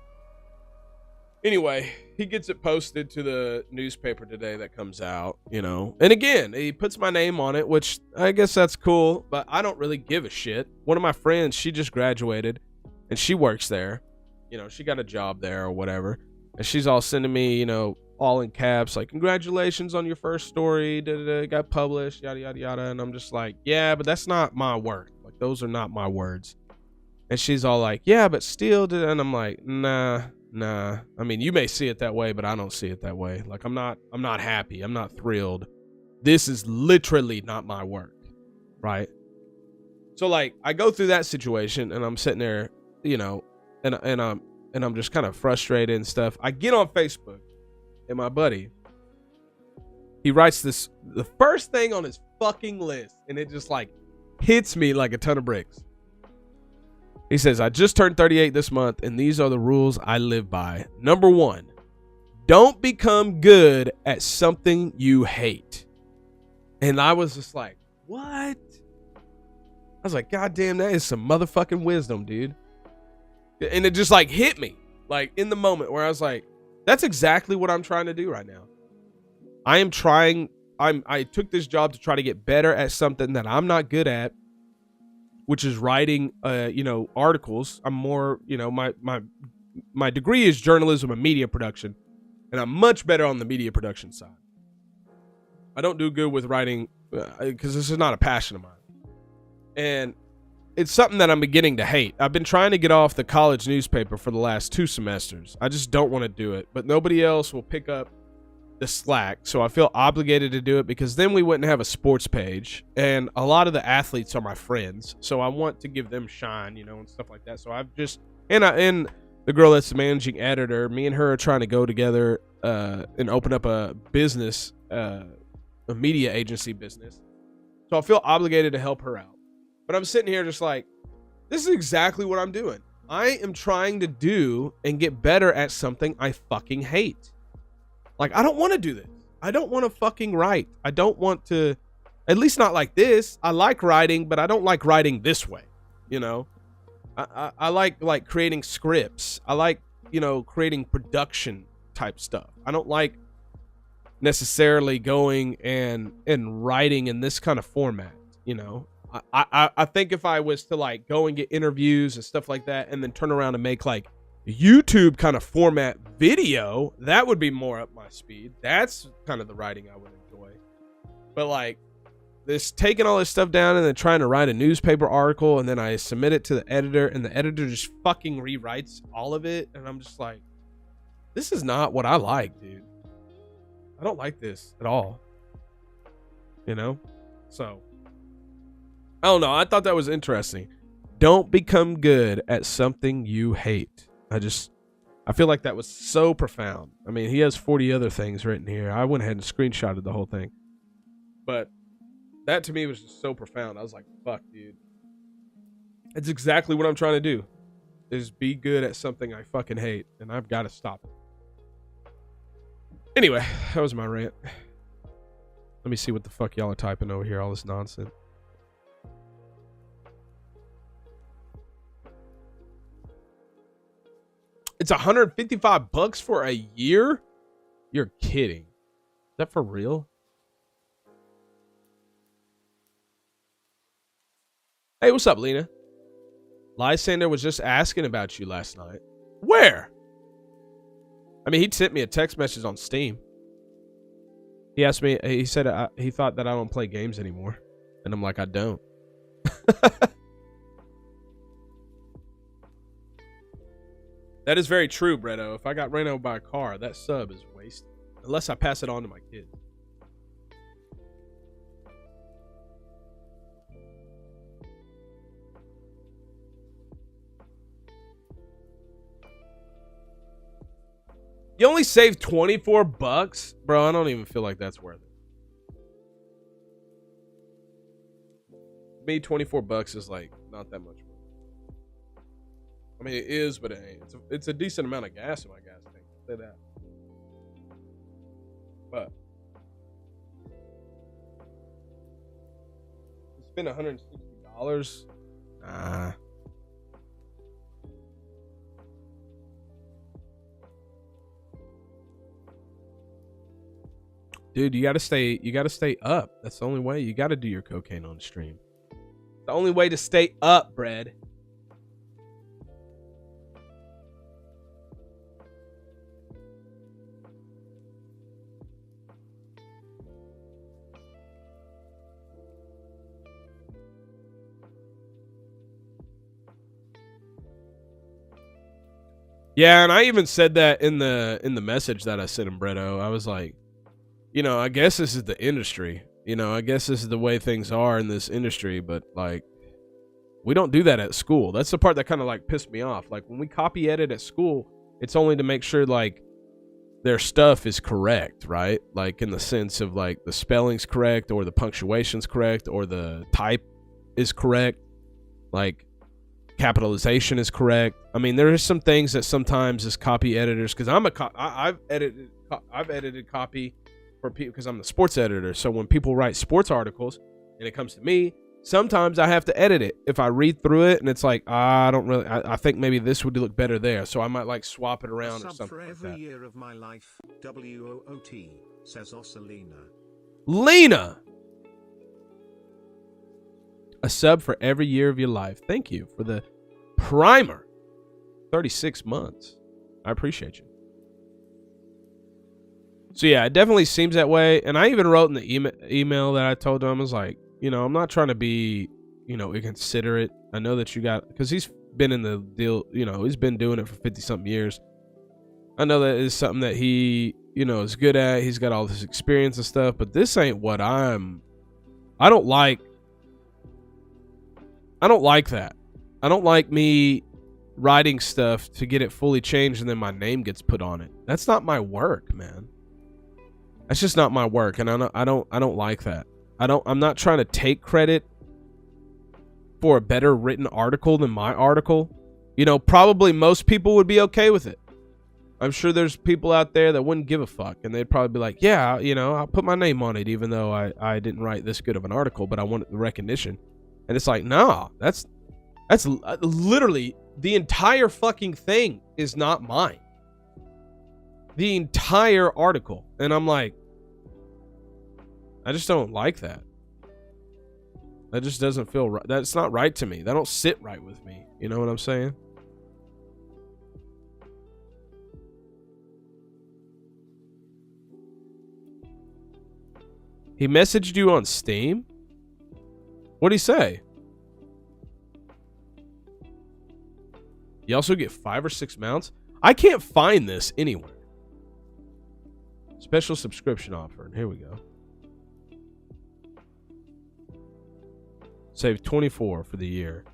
Anyway, he gets it posted to the newspaper today that comes out, you know. And again, he puts my name on it, which I guess that's cool, but I don't really give a shit. One of my friends, she just graduated, and she works there. You know, she got a job there or whatever. And she's all sending me, you know, all in caps, like, congratulations on your first story, got published, yada, yada, yada. And I'm just like, yeah, but that's not my work. Like, those are not my words. And she's all like, yeah, but still, and I'm like, nah. I mean, you may see it that way, but I don't see it that way. Like, I'm not happy. I'm not thrilled. This is literally not my work, right? So, like, I go through that situation, and I'm sitting there, you know, and I'm just kind of frustrated and stuff. I get on Facebook, and my buddy, he writes the first thing on his fucking list, and it just like hits me like a ton of bricks. He says, I just turned 38 this month, and these are the rules I live by. Number 1, don't become good at something you hate. And I was just like, what? I was like, God damn, that is some motherfucking wisdom, dude. And it just like hit me like in the moment where I was like, that's exactly what I'm trying to do right now. I took this job to try to get better at something that I'm not good at, which is writing, you know, articles. I'm more, you know, my degree is journalism and media production, and I'm much better on the media production side. I don't do good with writing because this is not a passion of mine. And it's something that I'm beginning to hate. I've been trying to get off the college newspaper for the last 2 semesters. I just don't want to do it, but nobody else will pick up the slack. So I feel obligated to do it because then we wouldn't have a sports page. And a lot of the athletes are my friends. So I want to give them shine, you know, and stuff like that. So I've just, and the girl that's the managing editor, me and her are trying to go together and open up a business, a media agency business. So I feel obligated to help her out. But I'm sitting here just like, this is exactly what I'm doing. I am trying to do and get better at something I fucking hate. Like, I don't want to do this. I don't want to fucking write. I don't want to, at least not like this. I like writing, but I don't like writing this way. You know, I like creating scripts. I like, you know, creating production type stuff. I don't like necessarily going and writing in this kind of format, you know. I think if I was to like go and get interviews and stuff like that and then turn around and make like YouTube kind of format video, that would be more up my speed. That's kind of the writing I would enjoy. But like this taking all this stuff down and then trying to write a newspaper article and then I submit it to the editor and the editor just fucking rewrites all of it. And I'm just like, this is not what I like, dude. I don't like this at all. You know? So I don't know. I thought that was interesting. Don't become good at something you hate. I feel like that was so profound. I mean, he has 40 other things written here. I went ahead and screenshotted the whole thing. But that to me was just so profound. I was like, fuck, dude. It's exactly what I'm trying to do. Is be good at something I fucking hate. And I've got to stop it. Anyway, that was my rant. Let me see what the fuck y'all are typing over here. All this nonsense. It's $155 for a year? You're kidding. Is that for real? Hey, what's up, Lena? Lysander was just asking about you last night. Where? I mean, he sent me a text message on Steam. He asked me. He said he thought that I don't play games anymore, and I'm like, I don't. That is very true, Bretto. If I got ran over by a car, that sub is wasted. Unless I pass it on to my kids. You only saved $24? Bro, I don't even feel like that's worth it. Me, $24 is like not that much money. I mean, it is, but it ain't. It's a decent amount of gas in my gas tank. I'll say that. But to spend $160, nah. Dude, you gotta stay up. That's the only way. You gotta do your cocaine on the stream. The only way to stay up, Brad. Yeah, and I even said that in the message that I sent him, Bretto. I was like, I guess this is the industry. I guess this is the way things are in this industry, but like we don't do that at school. That's the part that kind of like pissed me off. Like when we copy edit at school, it's only to make sure like their stuff is correct, right? Like in the sense of like the spelling's correct or the punctuation's correct or the type is correct. Like capitalization is correct. I mean, there are some things that sometimes as copy editors, because I've edited copy for people because I'm the sports editor. So when people write sports articles and it comes to me, sometimes I have to edit it. If I read through it and it's like I think maybe this would look better there, so I might like swap it around or something. For every like year of my life, WOOT, says Ossalina. Lena. A sub for every year of your life. Thank you for the primer. 36 months. I appreciate you. So yeah, it definitely seems that way. And I even wrote in the email that I told him, I was like, I'm not trying to be, inconsiderate. I know that you got, because he's been in the deal, he's been doing it for 50 something years. I know that is something that he, is good at. He's got all this experience and stuff, but this ain't what I don't like that. I don't like me writing stuff to get it fully changed and then my name gets put on it. That's not my work, man. That's just not my work, and I don't like that. I'm not trying to take credit for a better written article than my article. Probably most people would be okay with it. I'm sure there's people out there that wouldn't give a fuck, and they'd probably be like, yeah, I'll put my name on it even though I didn't write this good of an article, but I wanted the recognition. And it's like, nah, that's literally the entire fucking thing is not mine. The entire article. And I'm like, I just don't like that. That just doesn't feel right. That's not right to me. That don't sit right with me. You know what I'm saying? He messaged you on Steam? What'd he say? You also get 5 or 6 mounts? I can't find this anywhere. Special subscription offer. Here we go. Save 24 for the year.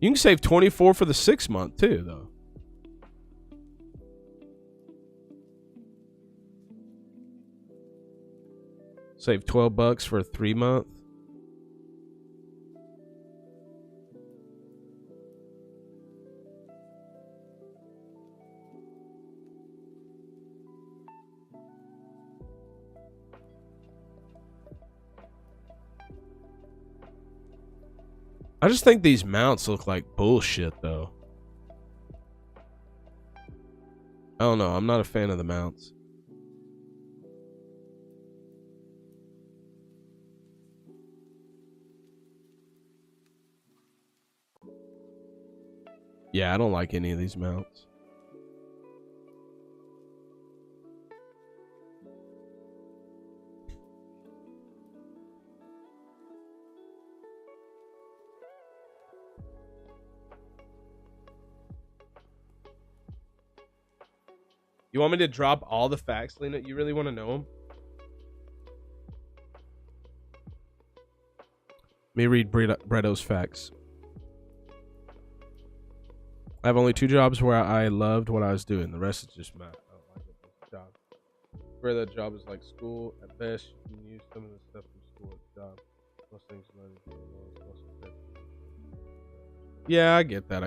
You can save 24 for the 6 month too, though. Save $12 for a 3 month. I just think these mounts look like bullshit, though. I don't know. I'm not a fan of the mounts. Yeah, I don't like any of these mounts. You want me to drop all the facts, Lena? You really want to know them? Let me read Bretto's facts. I have only 2 jobs where I loved what I was doing. The rest is just math. I don't like it. Job. Where that job is like school. At best, you can use some of the stuff from school at the job. Most things learning. Yeah, I get that.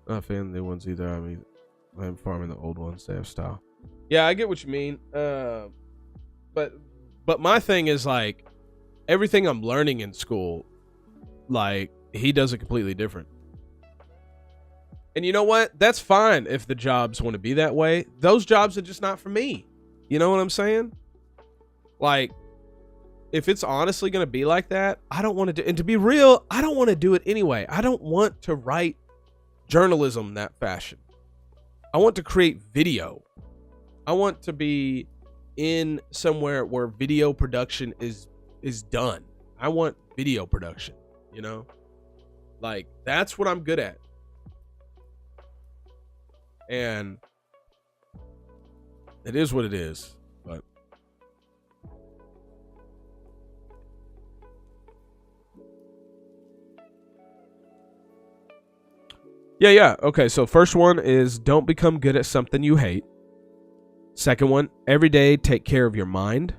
Not a fan of the new ones either. I mean, I'm farming the old ones. They have style. Yeah, I get what you mean. But my thing is like everything I'm learning in school, like he does it completely different. And you know what? That's fine if the jobs want to be that way. Those jobs are just not for me. You know what I'm saying? Like, if it's honestly going to be like that, I don't want to do. And to be real, I don't want to do it anyway. I don't want to write journalism that fashion. I want to create video. I want to be in somewhere where video production is done. I want video production, you know? Like, that's what I'm good at. And it is what it is. But yeah. Okay, so first one is don't become good at something you hate. Second one, every day take care of your mind.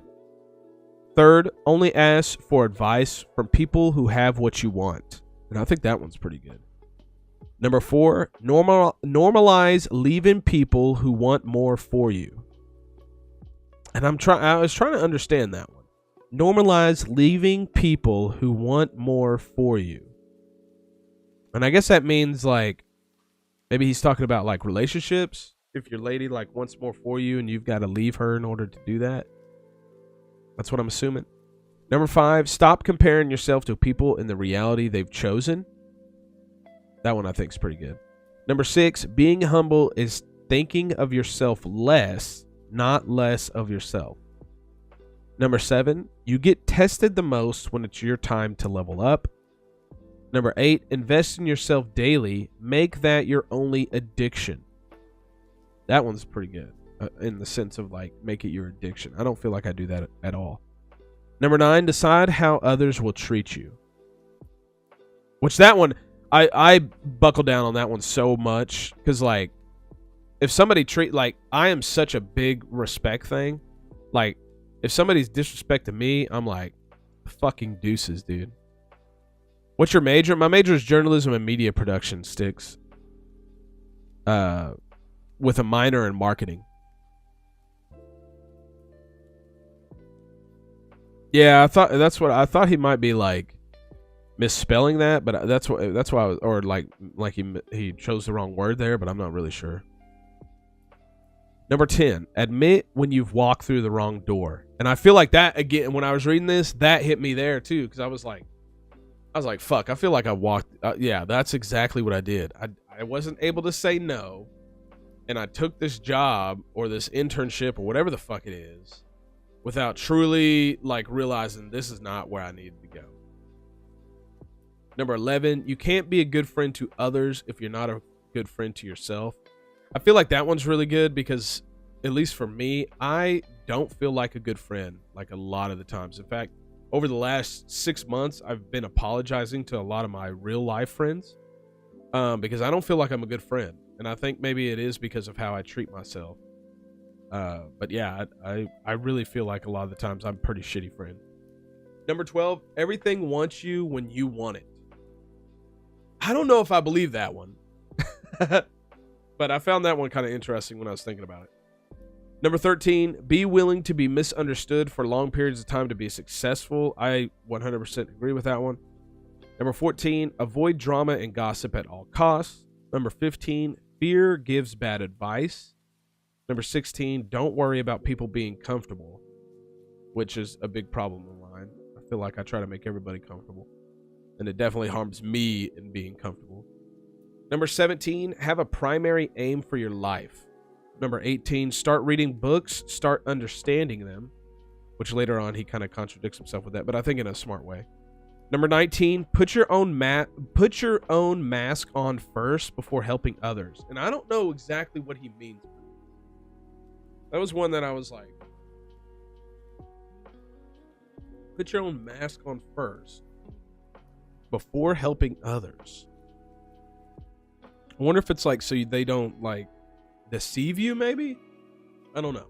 Third, only ask for advice from people who have what you want. And I think that one's pretty good. Number 4, normalize leaving people who want more for you. And I was trying to understand that one. Normalize leaving people who want more for you. And I guess that means like maybe he's talking about like relationships. If your lady like wants more for you and you've got to leave her in order to do that. That's what I'm assuming. Number 5, stop comparing yourself to people in the reality they've chosen. That one I think is pretty good. Number 6, being humble is thinking of yourself less, not less of yourself. Number 7, you get tested the most when it's your time to level up. Number 8, invest in yourself daily. Make that your only addiction. That one's pretty good in the sense of like make it your addiction. I don't feel like I do that at all. Number 9, decide how others will treat you. Which that one, I buckle down on that one so much because like if somebody like I am such a big respect thing. Like if somebody's disrespecting me, I'm like fucking deuces, dude. What's your major? My major is journalism and media production, Sticks. With a minor in marketing. Yeah, I thought he might be like misspelling that, but that's why I was, or like he chose the wrong word there, but I'm not really sure. Number 10, admit when you've walked through the wrong door. And I feel like that again when I was reading this, that hit me there too because I was like fuck, I feel like I walked yeah, that's exactly what I did. I wasn't able to say no, and I took this job or this internship or whatever the fuck it is without truly like realizing this is not where I needed to go. Number 11, you can't be a good friend to others if you're not a good friend to yourself. I feel like that one's really good because, at least for me, I don't feel like a good friend like a lot of the times. In fact, over the last 6 months, I've been apologizing to a lot of my real life friends because I don't feel like I'm a good friend. And I think maybe it is because of how I treat myself. But yeah, I really feel like a lot of the times I'm a pretty shitty friend. Number 12, everything wants you when you want it. I don't know if I believe that one. But I found that one kind of interesting when I was thinking about it. Number 13, be willing to be misunderstood for long periods of time to be successful. I 100% agree with that one. Number 14, avoid drama and gossip at all costs. Number 15, fear gives bad advice. Number 16, don't worry about people being comfortable, which is a big problem of mine. I feel like I try to make everybody comfortable, and it definitely harms me in being comfortable. Number 17, have a primary aim for your life. Number 18, start reading books, start understanding them, which later on he kind of contradicts himself with that, but I think in a smart way. Number 19, put your own mask on first before helping others. And I don't know exactly what he means by That was one that I was like, put your own mask on first before helping others. I wonder if it's like so they don't like deceive you, maybe? I don't know.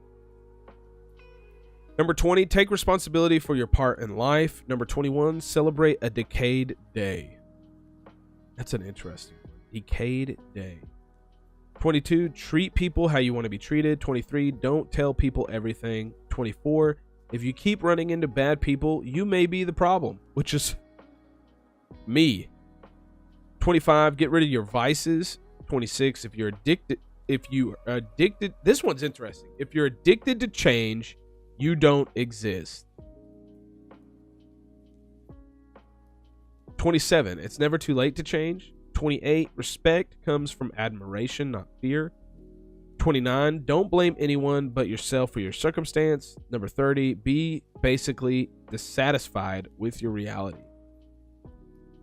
Number 20, take responsibility for your part in life. Number 21, celebrate a decayed day. That's an interesting one. Decayed day. 22, treat people how you want to be treated. 23, don't tell people everything. 24, if you keep running into bad people, you may be the problem, which is me. 25, get rid of your vices. 26, if you're addicted, this one's interesting. If you're addicted to change, you don't exist. 27, it's never too late to change. 28, respect comes from admiration, not fear. 29, don't blame anyone but yourself for your circumstance. Number 30, be basically dissatisfied with your reality.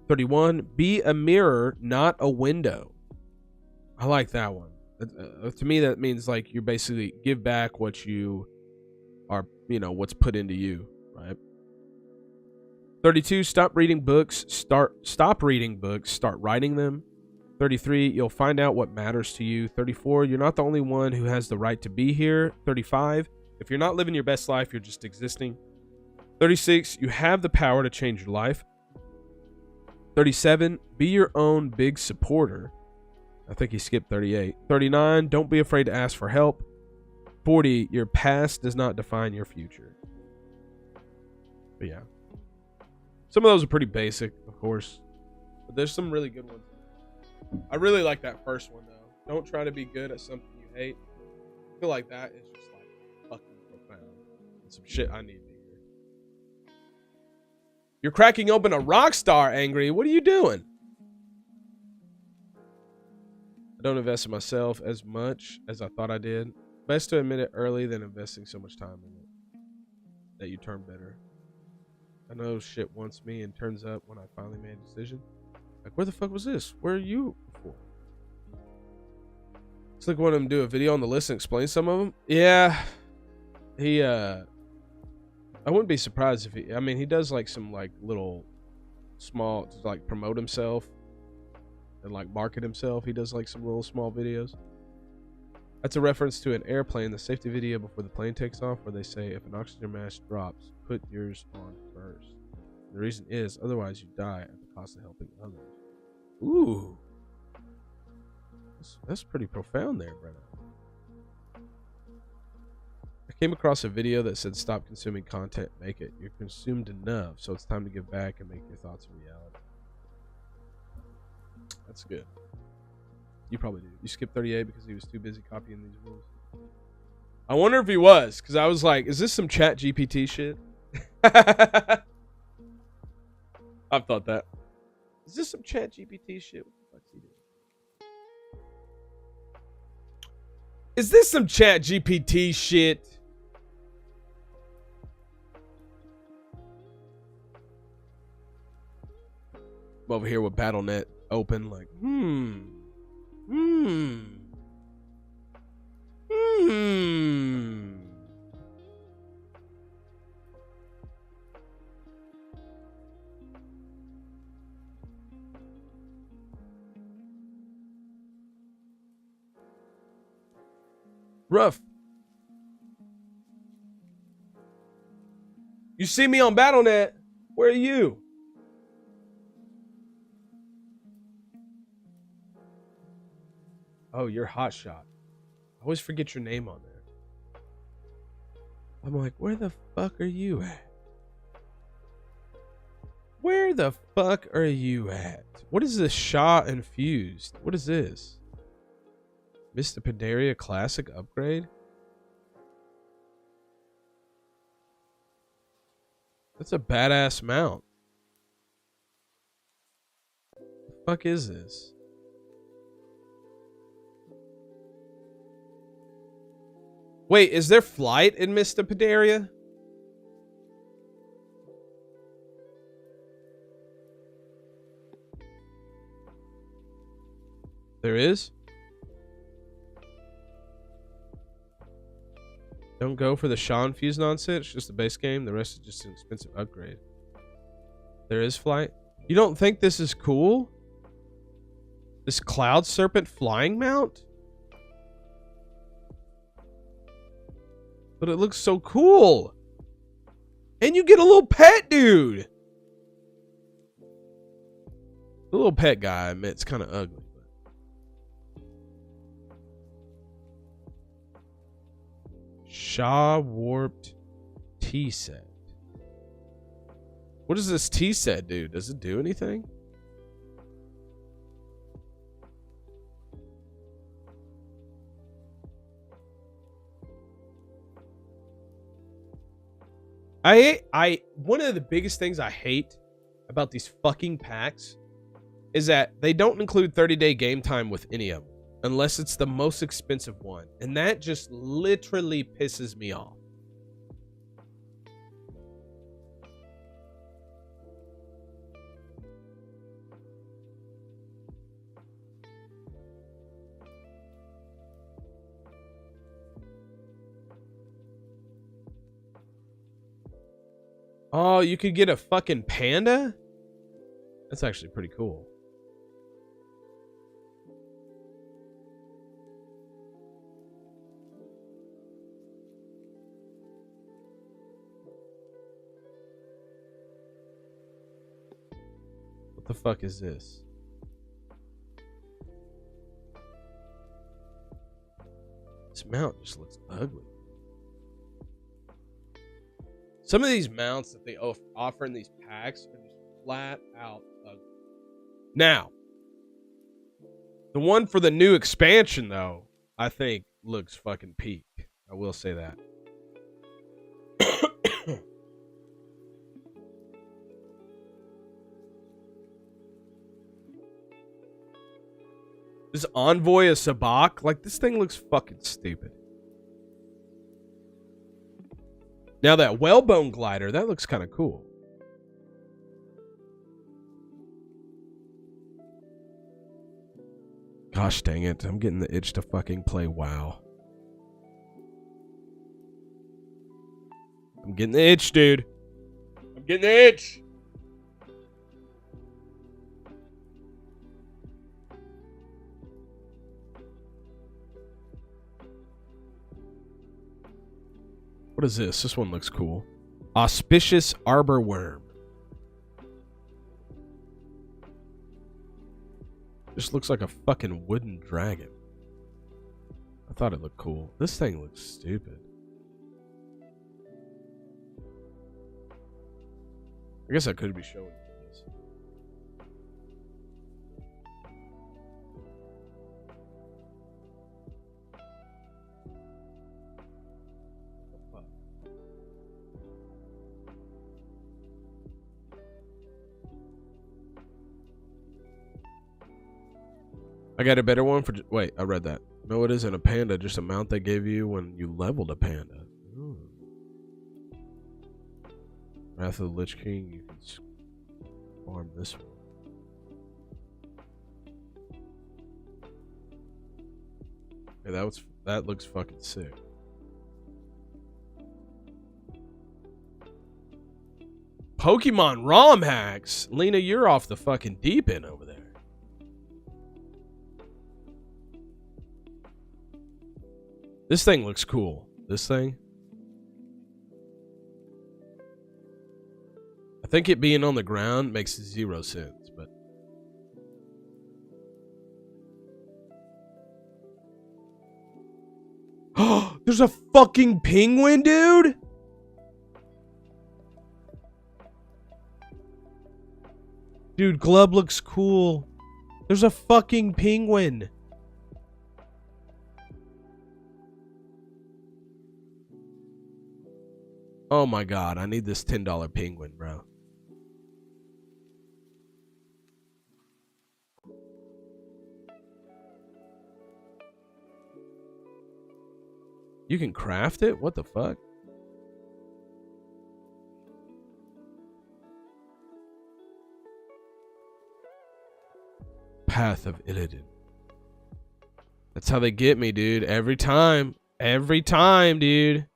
31, be a mirror, not a window. I like that one. To me, that means like you basically give back what you are, what's put into you, right? 32, stop reading books, stop reading books, start writing them. 33, you'll find out what matters to you. 34, you're not the only one who has the right to be here. 35, if you're not living your best life, you're just existing. 36, you have the power to change your life. 37, be your own big supporter. I think he skipped 38. 39, don't be afraid to ask for help. 40, your past does not define your future. But yeah. Some of those are pretty basic, of course. But there's some really good ones. I really like that first one, though. Don't try to be good at something you hate. I feel like that is just like fucking profound. It's some shit I need to hear. You're cracking open a rock star, Angry. What are you doing? I don't invest in myself as much as I thought I did. Best to admit it early than investing so much time in it that you turn bitter. I know shit wants me and turns up when I finally made a decision. Like, where the fuck was this? Where are you before? It's like one of them do a video on the list and explain some of them. Yeah. He, I wouldn't be surprised if he does like some like little small, to like promote himself and like market himself. He does like some little small videos. That's a reference to an airplane, the safety video before the plane takes off, where they say if an oxygen mask drops, put yours on first. The reason is otherwise you die at the cost of helping others. Ooh, that's pretty profound there, Brenna. I came across a video that said stop consuming content, make it. You're consumed enough, so it's time to give back and make your thoughts a reality. That's good. You probably do. You skipped 38 because he was too busy copying these rules. I wonder if he was, because I was like, is this some chat GPT shit? I've thought that. Is this some chat GPT shit? What the fuck's he doing? Is this some chat GPT shit? I'm over here with BattleNet open, like, Rough. You see me on BattleNet. Where are you? Oh, you're Hotshot. I always forget your name on there. I'm like, where the fuck are you at? Where the fuck are you at? What is this Shaw infused? What is this? Mr. Pandaria Classic upgrade? That's a badass mount. What the fuck is this? Wait, is there flight in Mr. Pandaria? There is? Don't go for the Shaw Fuse nonsense. It's just the base game. The rest is just an expensive upgrade. There is flight. You don't think this is cool? This Cloud Serpent flying mount? But it looks so cool. And you get a little pet dude. The little pet guy, I admit, it's kind of ugly. Shaw Warped Tea Set. What does this tea set do? Does it do anything? One of the biggest things I hate about these fucking packs is that they don't include 30-day game time with any of them unless it's the most expensive one, and that just literally pisses me off. Oh, you could get a fucking panda? That's actually pretty cool. What the fuck is this? This mount just looks ugly. Some of these mounts that they offer in these packs are just flat out ugly. Now, the one for the new expansion, though, I think looks fucking peak. I will say that. This Envoy of Sabak, like, this thing looks fucking stupid. Now that Whalebone glider, that looks kind of cool. Gosh dang it, I'm getting the itch to fucking play WoW. I'm getting the itch, dude. I'm getting the itch. What is this? This one looks cool. Auspicious Arbor Worm. Just looks like a fucking wooden dragon. I thought it looked cool. This thing looks stupid. I guess I could be showing you this. I got a better one for... Wait, I read that. No, it isn't a panda, just a mount they gave you when you leveled a panda. Ooh. Wrath of the Lich King, you can farm this one. Yeah, that looks fucking sick. Pokemon ROM hacks? Lena, you're off the fucking deep end over there. This thing looks cool. This thing. I think it being on the ground makes 0 sense, but... Oh, there's a fucking penguin, dude! Dude, Glub looks cool. There's a fucking penguin. Oh my god, I need this $10 penguin, bro. You can craft it? What the fuck? Path of Illidan. That's how they get me, dude. Every time. Every time, dude.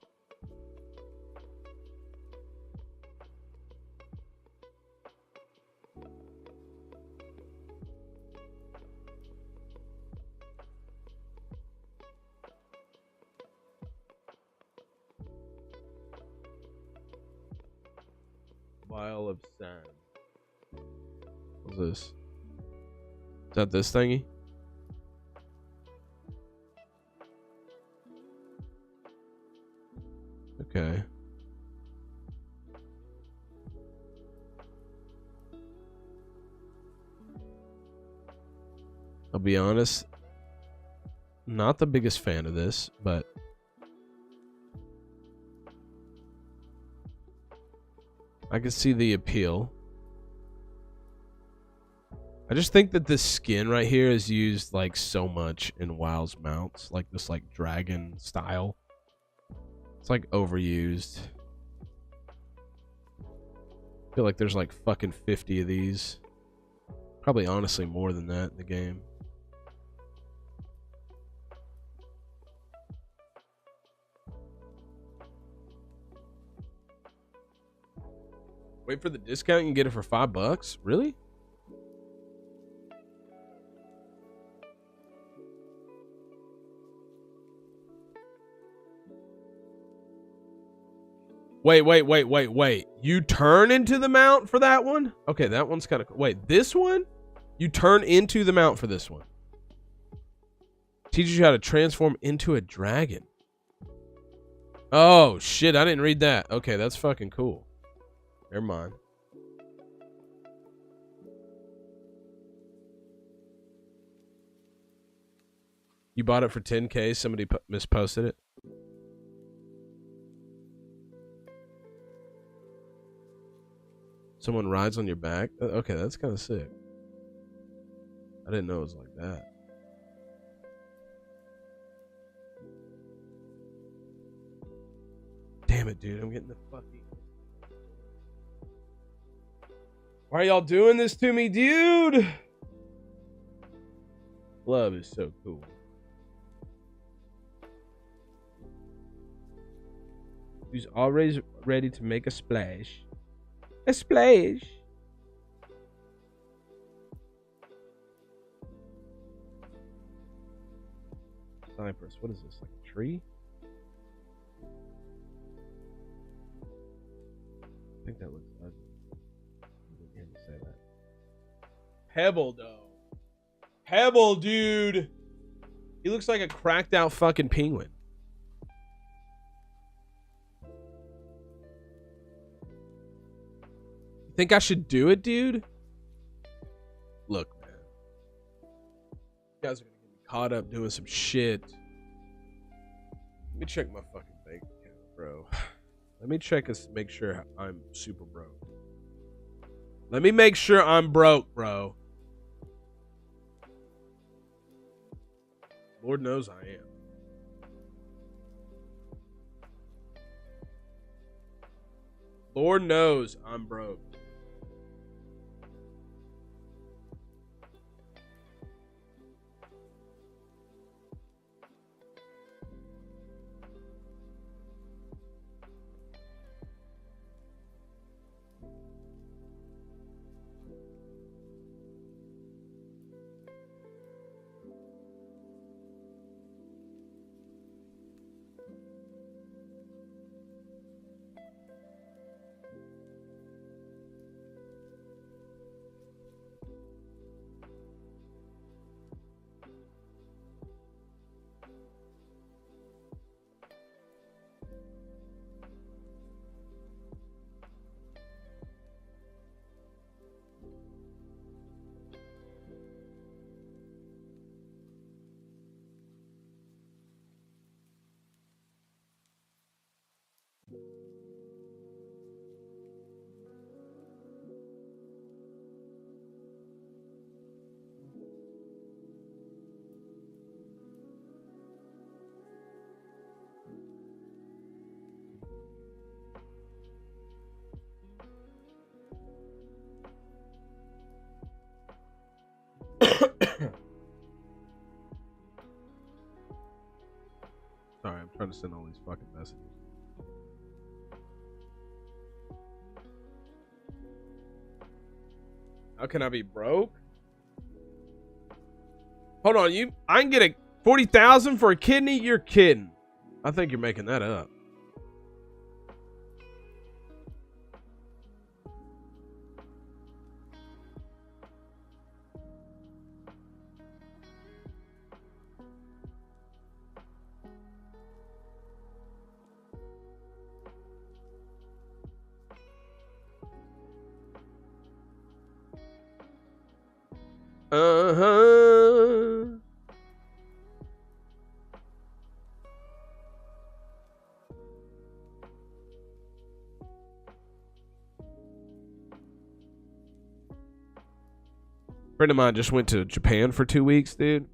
Vial of sand. What's this? Is that this thingy? Okay. I'll be honest, not the biggest fan of this, but I can see the appeal. I just think that this skin right here is used like so much in WoW's mounts, like this like dragon style. It's like overused. I feel like there's like fucking 50 of these. Probably honestly more than that in the game. Wait for the discount, you can get it for $5. Really? Wait. You turn into the mount for that one? Okay, that one's kind of cool. Wait, this one? You turn into the mount for this one. Teaches you how to transform into a dragon. Oh, shit, I didn't read that. Okay, that's fucking cool. Never mind. You bought it for 10K. Somebody misposted it. Someone rides on your back. Okay, that's kind of sick. I didn't know it was like that. Damn it, dude. I'm getting the fucking... Why are y'all doing this to me, dude? Love is so cool. He's always ready to make a splash. A splash. Cypress. What is this? Like a tree? I think that looks ugly. I didn't say that. Pebble, though. Pebble, dude. He looks like a cracked out fucking penguin. Think I should do it, dude? Look, man. You guys are gonna get me caught up doing some shit. Let me check my fucking bank account, bro. Let me check and make sure I'm super broke. Let me make sure I'm broke, bro. Lord knows I am. Lord knows I'm broke. Sorry, I'm trying to send all these fucking messages. How can I be broke? Hold on, I can get a 40,000 for a kidney? You're kidding. I think you're making that up. Friend of mine just went to Japan for 2 weeks, dude.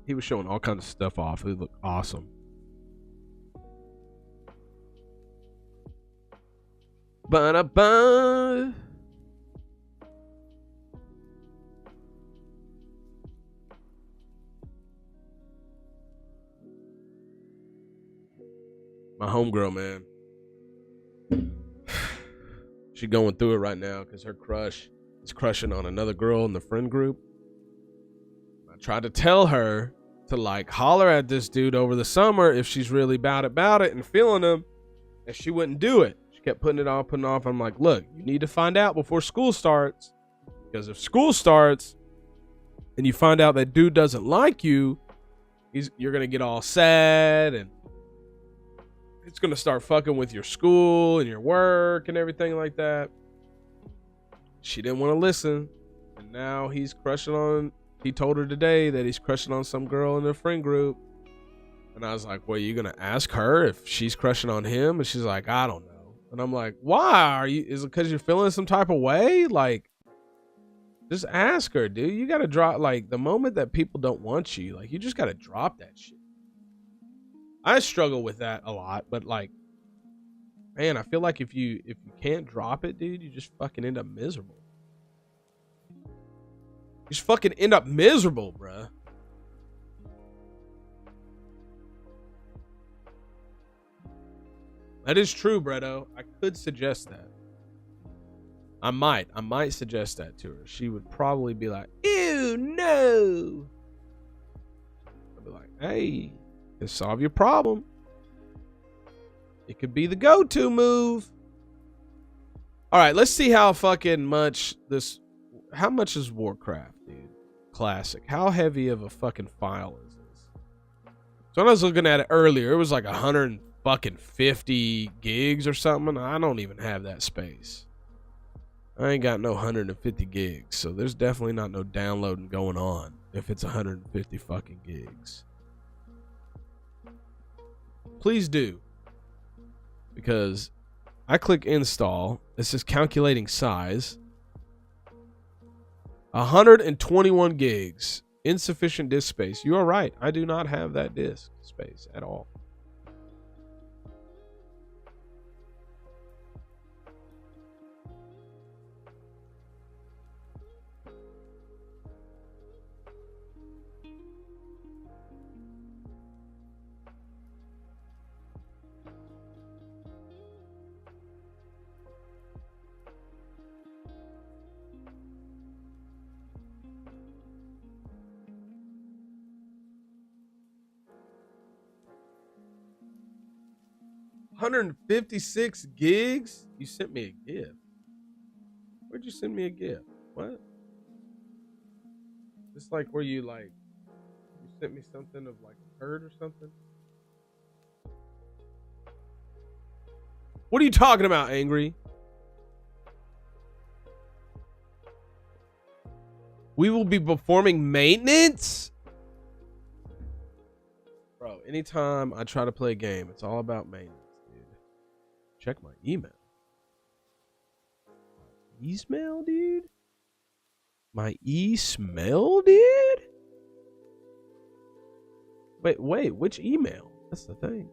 He was showing all kinds of stuff off. It looked awesome. Ba-da-ba. My homegirl, man. She going through it right now because her crush is crushing on another girl in the friend group. I tried to tell her to like holler at this dude over the summer if she's really about it and feeling him, and she wouldn't do it. She kept putting it off. I'm like, look, you need to find out before school starts, because if school starts and you find out that dude doesn't like you, you're gonna get all sad, and it's gonna start fucking with your school and your work and everything like that. She didn't want to listen, and now he's crushing on. He told her today that he's crushing on some girl in their friend group, and I was like, "Well, you gonna ask her if she's crushing on him?" And she's like, "I don't know." And I'm like, "Why? Is it because you're feeling some type of way? Like, just ask her, dude. You gotta drop, like, the moment that people don't want you, like, you just gotta drop that shit." I struggle with that a lot, but like, man, I feel like if you can't drop it, dude, you just fucking end up miserable. You just fucking end up miserable, bruh. That is true, Bretto. I could suggest that. I might suggest that to her. She would probably be like, ew, no. I'd be like, hey, to solve your problem, it could be the go-to move. All right, let's see how fucking much this. How much is Warcraft, dude? Classic. How heavy of a fucking file is this? So when I was looking at it earlier, it was like 150 gigs or something. I don't even have that space. I ain't got no 150 gigs, so there's definitely not no downloading going on if it's 150 fucking gigs. Please do, because I click install. It says calculating size. 121 gigs. Insufficient disk space. You are right. I do not have that disk space at all. $156 gigs? You sent me a gift. Where'd you send me a gift? What? Just like where you like you sent me something of like a turd or something? What are you talking about, Angry? We will be performing maintenance? Bro, anytime I try to play a game, it's all about maintenance, dude. Check my email. E-smell, dude? My e-smell, dude? Wait, which email? That's the thing.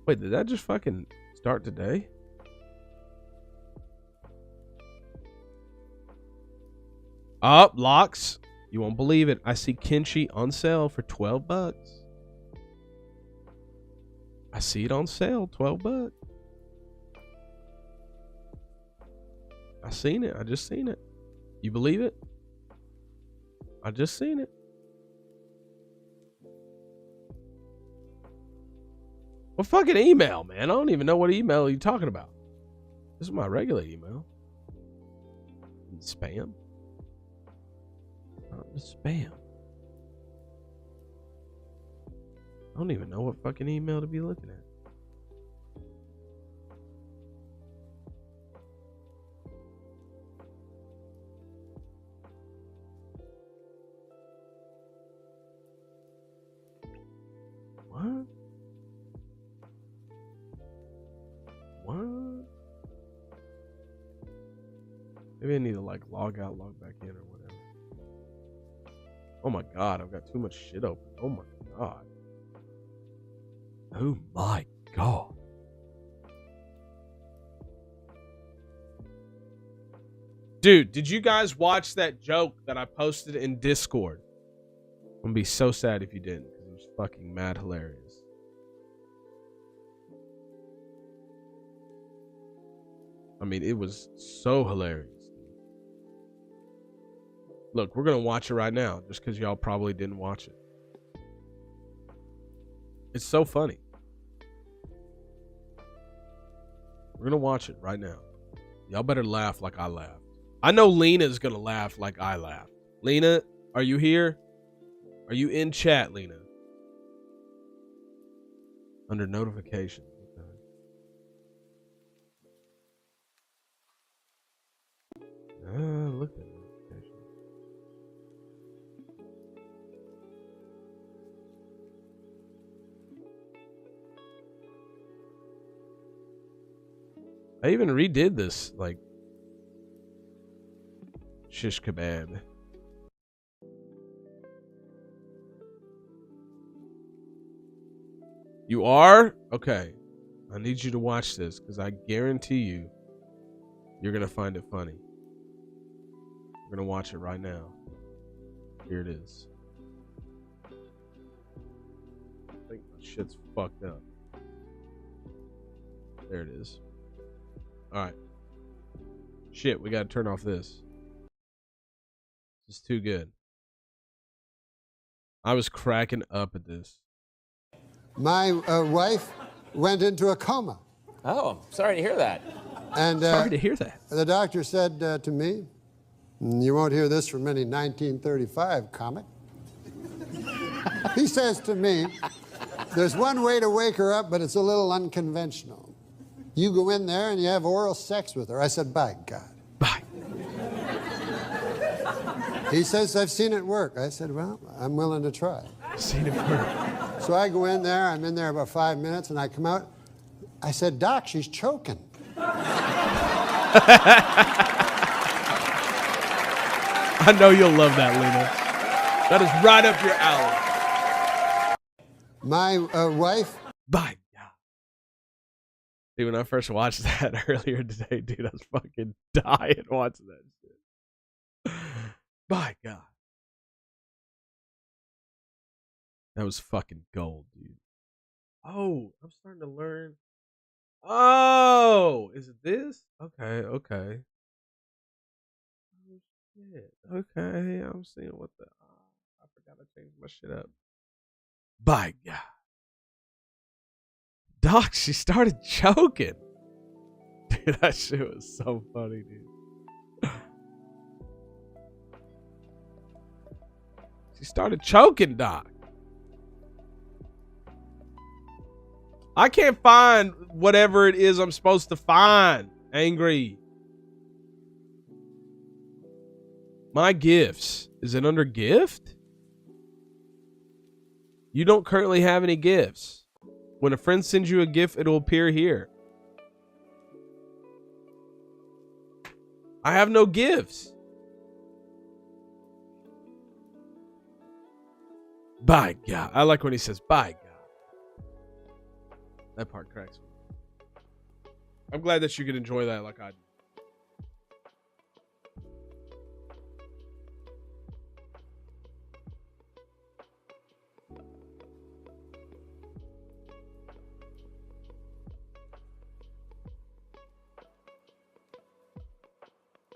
Wait, did that just fucking start today? Up, locks. You won't believe it. I see Kenshi on sale for $12. I see it on sale, $12. I seen it. I just seen it. You believe it? I just seen it. What fucking email, man? I don't even know what email you're talking about. This is my regular email. Spam? Not the spam. I don't even know what fucking email to be looking at. Maybe I need to like log out, log back in or whatever. Oh my god, I've got too much shit open. Oh my god. Oh my god. Dude, did you guys watch that joke that I posted in Discord? I'm gonna be so sad if you didn't, because it was fucking mad hilarious. I mean, it was so hilarious. Look, we're gonna watch it right now, just because y'all probably didn't watch it. It's so funny. We're gonna watch it right now. Y'all better laugh like I laughed. I know Lena's gonna laugh like I laughed. Lena, are you here? Are you in chat, Lena? Under notifications. Okay. Look at notifications. I even redid this, like, shish kebab. You are? Okay. I need you to watch this, because I guarantee you, you're going to find it funny. We're going to watch it right now. Here it is. I think my shit's fucked up. There it is. Alright. Shit, we gotta turn off this. This is too good. I was cracking up at this. My wife went into a coma. Oh, I'm sorry to hear that. And Sorry to hear that. the doctor said to me, you won't hear this from any 1935 comic. He says to me, there's one way to wake her up, but it's a little unconventional. You go in there and you have oral sex with her. I said, by God. Bye. He says, I've seen it work. I said, well, I'm willing to try. Seen it work. So I go in there, I'm in there about 5 minutes, and I come out. I said, Doc, she's choking. I know you'll love that, Lena. That is right up your alley. My wife. By God. Dude, when I first watched that earlier today, dude, I was fucking dying watching that shit. By God. That was fucking gold, dude. Oh, I'm starting to learn. Oh, is it this? Okay, okay. Oh, shit. Okay, I'm seeing what the... I forgot to change my shit up. By God. Doc, she started choking. Dude, that shit was so funny, dude. She started choking, Doc. I can't find whatever it is I'm supposed to find. Angry. My gifts. Is it under gift? You don't currently have any gifts. When a friend sends you a gift, it'll appear here. I have no gifts. By God. I like when he says, by God. That part cracks me. I'm glad that you could enjoy that like I do.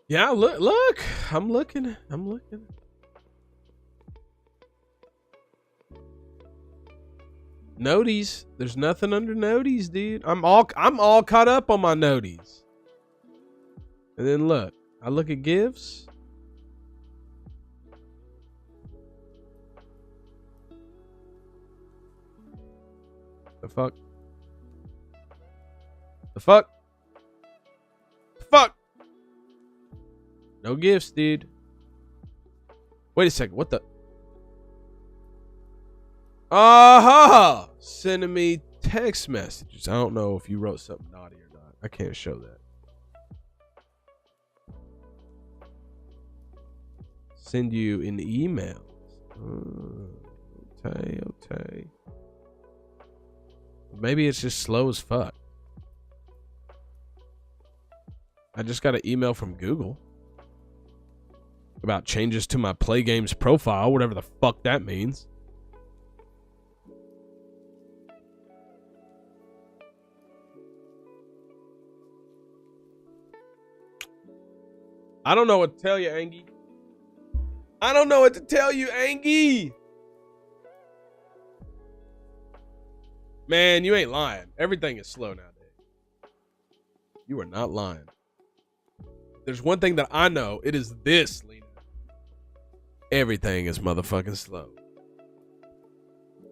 Yeah, look. I'm looking. Noties. There's nothing under noties, dude. I'm all caught up on my noties. And then look. I look at gifts. The fuck? The fuck? The fuck? No gifts, dude. Wait a second. What the? Aha! Sending me text messages. I don't know if you wrote something naughty or not. I can't show that. send you an email. Okay. Maybe it's just slow as fuck. I just got an email from Google about changes to my Play Games profile, whatever the fuck that means. I don't know what to tell you, Angie. I don't know what to tell you, Angie. Man, you ain't lying. Everything is slow nowadays. You are not lying. There's one thing that I know. It is this, Lena. Everything is motherfucking slow.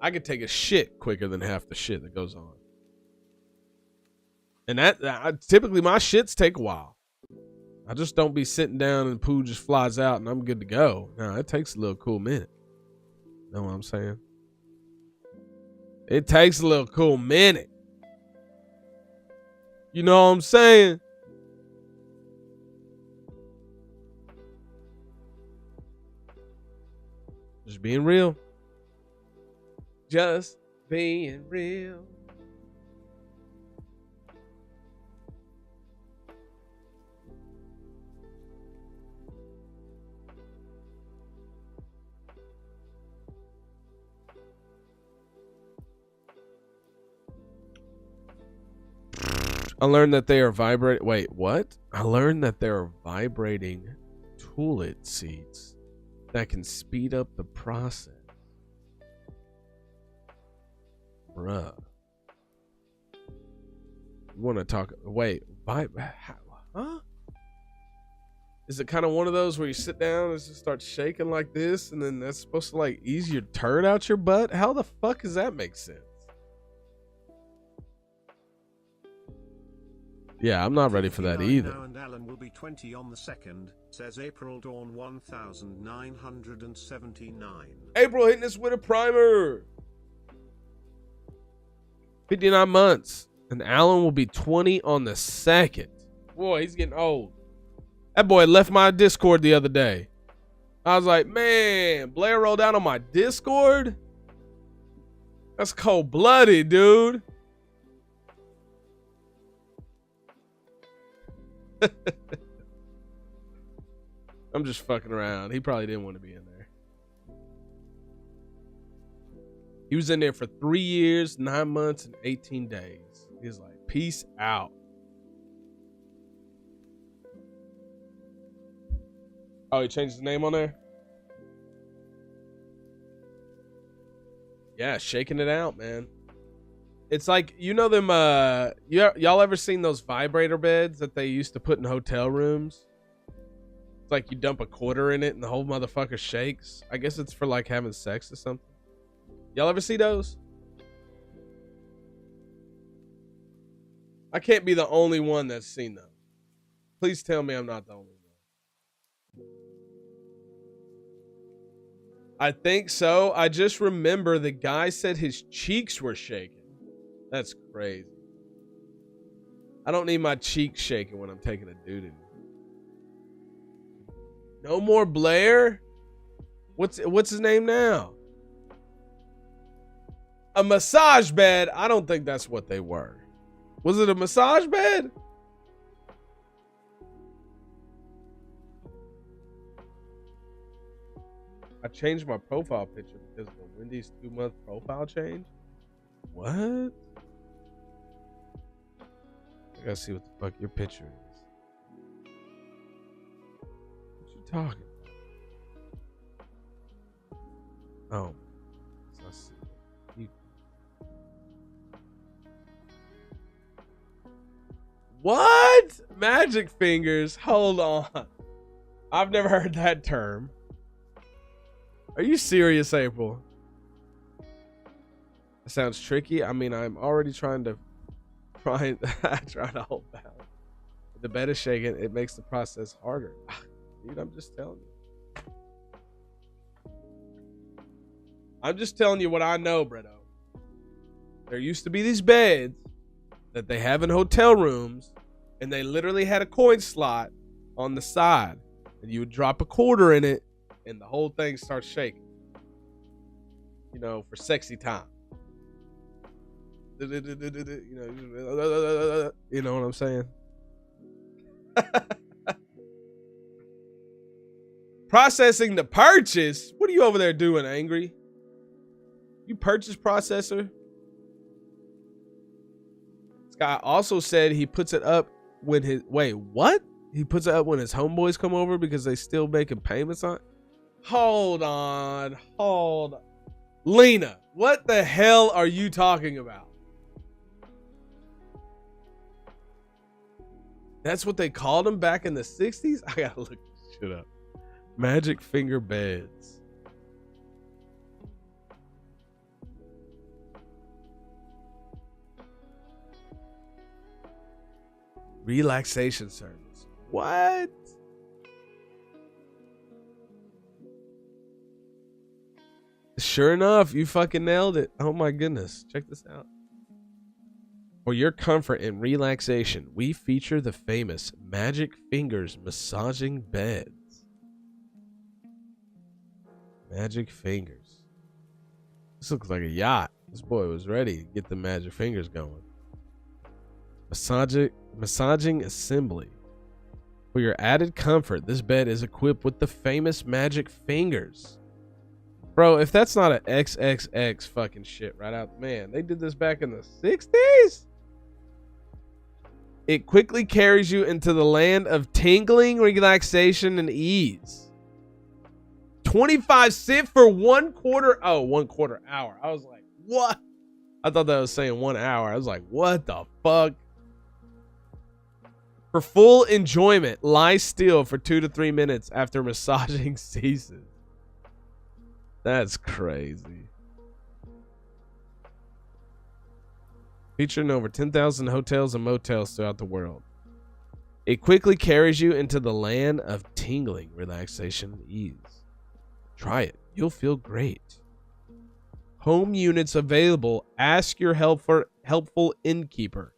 I could take a shit quicker than half the shit that goes on. And that typically my shits take a while. I just don't be sitting down and poo just flies out and I'm good to go. No, it takes a little cool minute. Know what I'm saying? It takes a little cool minute. You know what I'm saying? Just being real. Just being real. I learned that they are vibrating. Wait, what? I learned that there are vibrating toilet seats that can speed up the process. Bruh. You want to talk? Wait, huh? Is it kind of one of those where you sit down and just start shaking like this, and then that's supposed to like ease your turd out your butt? How the fuck does that make sense? Yeah, I'm not ready for that either. Now and Alan will be 20 on the 2nd, says April Dawn 1979. April hitting us with a primer. 59 months. And Alan will be 20 on the 2nd. Boy, he's getting old. That boy left my Discord the other day. I was like, man, Blair rolled out on my Discord? That's cold-blooded, dude. I'm just fucking around. He probably didn't want to be in there. He was in there for 3 years, 9 months, and 18 days. He was like, peace out. Oh, he changed his name on there? Yeah, shaking it out, man. It's like, you know them, y'all ever seen those vibrator beds that they used to put in hotel rooms? It's like you dump a quarter in it and the whole motherfucker shakes. I guess it's for like having sex or something. Y'all ever see those? I can't be the only one that's seen them. Please tell me I'm not the only one. I think so. I just remember the guy said his cheeks were shaking. That's crazy. I don't need my cheeks shaking when I'm taking a dude in. No more Blair? What's his name now? A massage bed? I don't think that's what they were. Was it a massage bed? I changed my profile picture because of the Wendy's 2-month profile change. What? I gotta see what the fuck your picture is. What you talking about? Oh. I see. What? Magic fingers? Hold on. I've never heard that term. Are you serious, April? That sounds tricky. I mean, I'm already trying to hold balance. The bed is shaking. It makes the process harder. Dude, I'm just telling you. I'm just telling you what I know, Bretto. There used to be these beds that they have in hotel rooms, and they literally had a coin slot on the side, and you would drop a quarter in it, and the whole thing starts shaking. You know, for sexy time. You know what I'm saying? Processing the purchase? What are you over there doing, Angry? You purchase processor? This guy also said he puts it up when his... Wait, what? He puts it up when his homeboys come over because they still making payments on it? Hold on. Lena, what the hell are you talking about? That's what they called them back in the 60s? I gotta look this shit up. Magic finger beds. Relaxation service. What? Sure enough, you fucking nailed it. Oh my goodness. Check this out. For your comfort and relaxation, we feature the famous Magic Fingers massaging beds. Magic Fingers. This looks like a yacht. This boy was ready to get the Magic Fingers going. Massaging assembly. For your added comfort, this bed is equipped with the famous Magic Fingers. Bro, if that's not an XXX fucking shit right out, man, they did this back in the 60s? It quickly carries you into the land of tingling, relaxation, and ease. 25 cents for 1/4. Oh, 1/4 hour. I was like, what? I thought that was saying 1 hour. I was like, what the fuck? For full enjoyment, lie still for 2 to 3 minutes after massaging ceases. That's crazy. Featured in over 10,000 hotels and motels throughout the world. It quickly carries you into the land of tingling, relaxation, and ease. Try it. You'll feel great. Home units available. Ask your helpful innkeeper.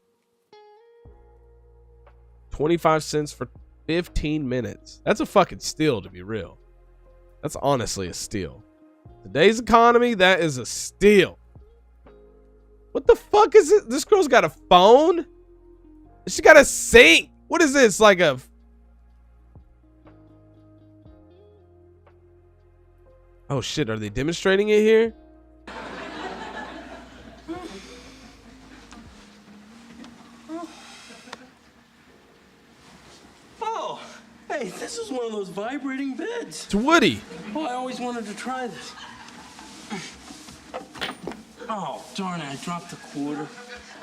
25 cents for 15 minutes. That's a fucking steal, to be real. That's honestly a steal. Today's economy, that is a steal. What the fuck is it? This girl's got a phone? She got a sink. What is this? Like a... Oh shit, are they demonstrating it here? Oh, hey, this is one of those vibrating beds. It's Woody. Oh, I always wanted to try this. Oh, darn it, I dropped a quarter.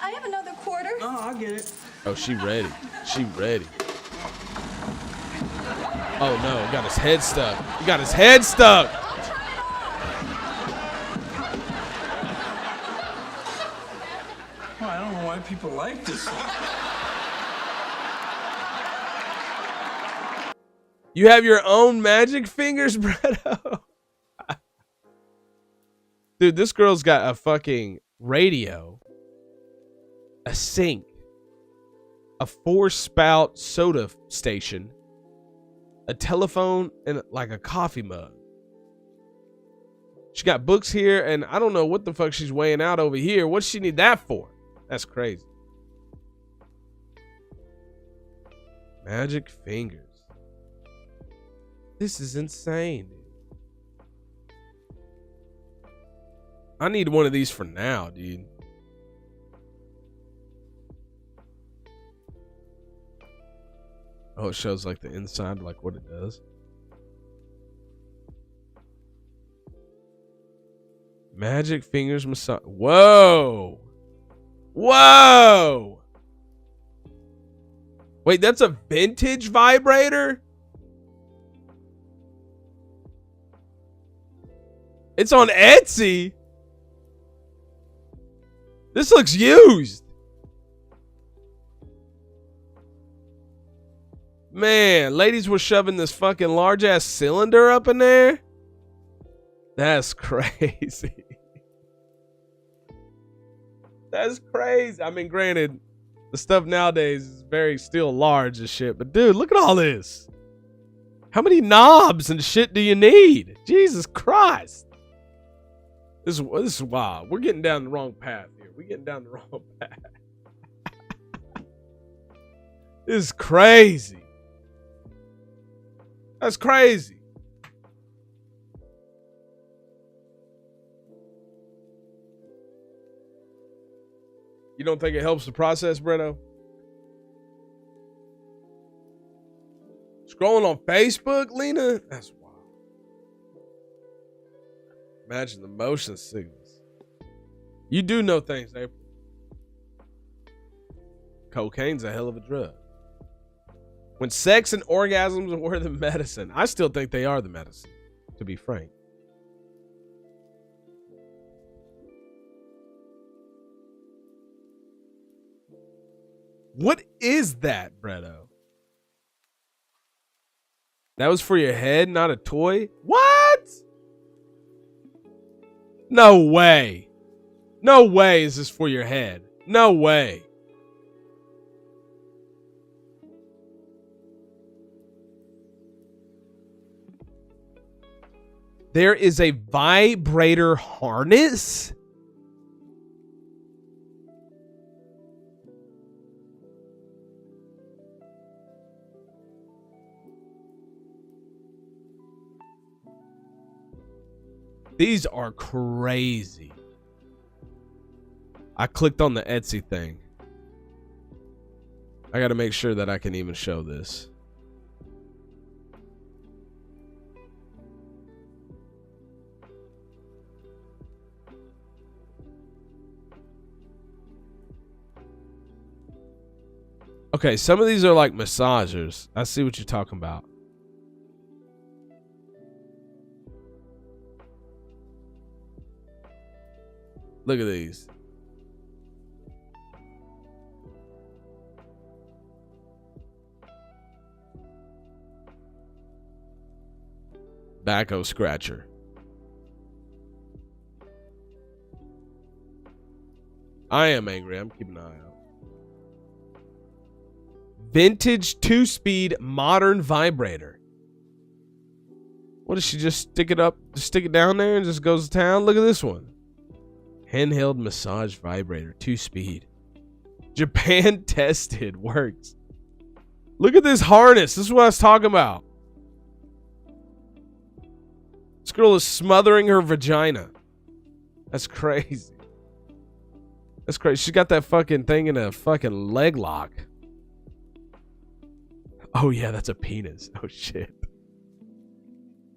I have another quarter. Oh, I'll get it. Oh, she ready. She ready. Oh no, got his head stuck. He got his head stuck. Oh, I don't know why people like this. You have your own magic fingers, Bretto? Dude, this girl's got a fucking radio, a sink, a 4-spout soda station, a telephone, and like a coffee mug. She got books here, and I don't know what the fuck she's weighing out over here. What's she need that for? That's crazy. Magic fingers. This is insane, dude. I need one of these for now, dude. Oh, it shows like the inside, like what it does. Magic fingers massage. Whoa. Whoa. Wait, that's a vintage vibrator? It's on Etsy. This looks used. Man, ladies were shoving this fucking large ass cylinder up in there. That's crazy. That's crazy. I mean, granted, the stuff nowadays is very still large as shit, but dude, look at all this. How many knobs and shit do you need? Jesus Christ. This is wild. We're getting down the wrong path here. We're getting down the wrong path. This is crazy. That's crazy. You don't think it helps the process, Breno? Scrolling on Facebook, Lena? That's wild. Imagine the motion sickness. You do know things, April. Cocaine's a hell of a drug. When sex and orgasms were the medicine. I still think they are the medicine, to be frank. What is that, Bretto? That was for your head, not a toy? What? No way. No way is this for your head. No way. There is a vibrator harness? These are crazy. I clicked on the Etsy thing. I got to make sure that I can even show this. Okay, some of these are like massagers. I see what you're talking about. Look at these. Backhoe scratcher. I am angry. I'm keeping an eye out. Vintage 2-speed modern vibrator. What does she just stick it up, just stick it down there and just goes to town? Look at this one. Handheld massage vibrator, 2-speed. Japan tested, works. Look at this harness. This is what I was talking about. This girl is smothering her vagina. That's crazy. That's crazy. She got that fucking thing in a fucking leg lock. Oh yeah, that's a penis. Oh shit.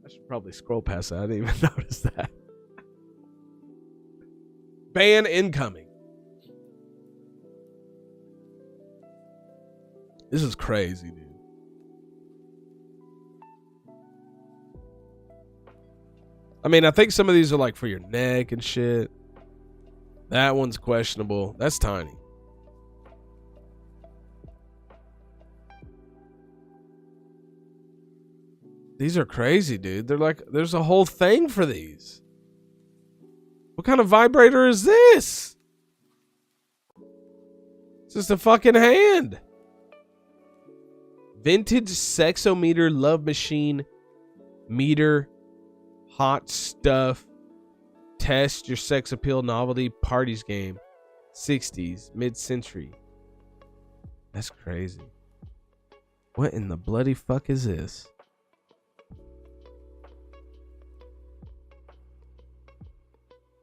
I should probably scroll past that. I didn't even notice that. Ban incoming. This is crazy, dude. I mean, I think some of these are like for your neck and shit. That one's questionable. That's tiny. These are crazy, dude. They're like, there's a whole thing for these. What kind of vibrator is this? It's just a fucking hand. Vintage sexometer love machine meter hot stuff. Test your sex appeal novelty parties game. 60s, mid-century. That's crazy. What in the bloody fuck is this?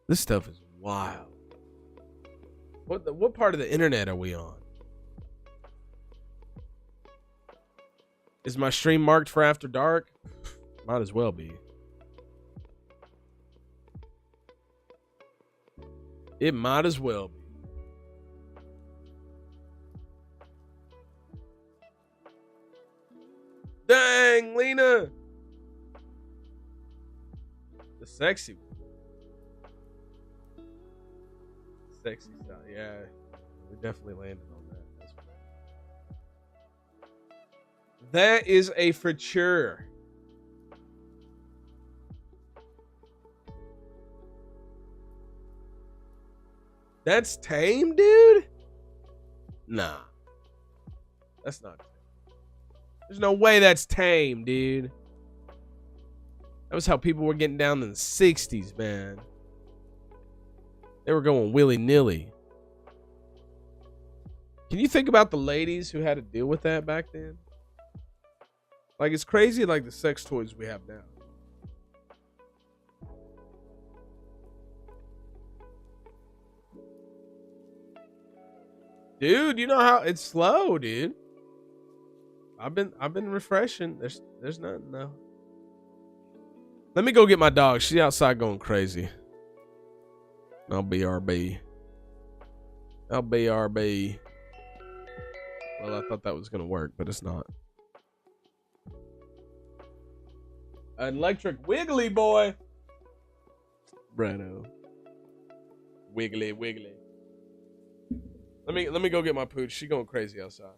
This stuff is wild. What part of the internet are we on? Is my stream marked for after dark? Might as well be. It might as well be. Dang, Lena. The sexy one. Sexy style. Yeah, we definitely landed on that. That is a for sure. That's tame, dude? Nah. That's not tame. There's no way that's tame, dude. That was how people were getting down in the 60s, man. They were going willy-nilly. Can you think about the ladies who had to deal with that back then? Like, it's crazy, like, the sex toys we have now. Dude, you know how it's slow, dude. I've been refreshing. There's nothing though. Let me go get my dog. She's outside going crazy. I'll BRB. I'll BRB. Well, I thought that was gonna work, but it's not. An electric wiggly boy. Brano. Wiggly, wiggly. Let me go get my pooch. She going crazy outside.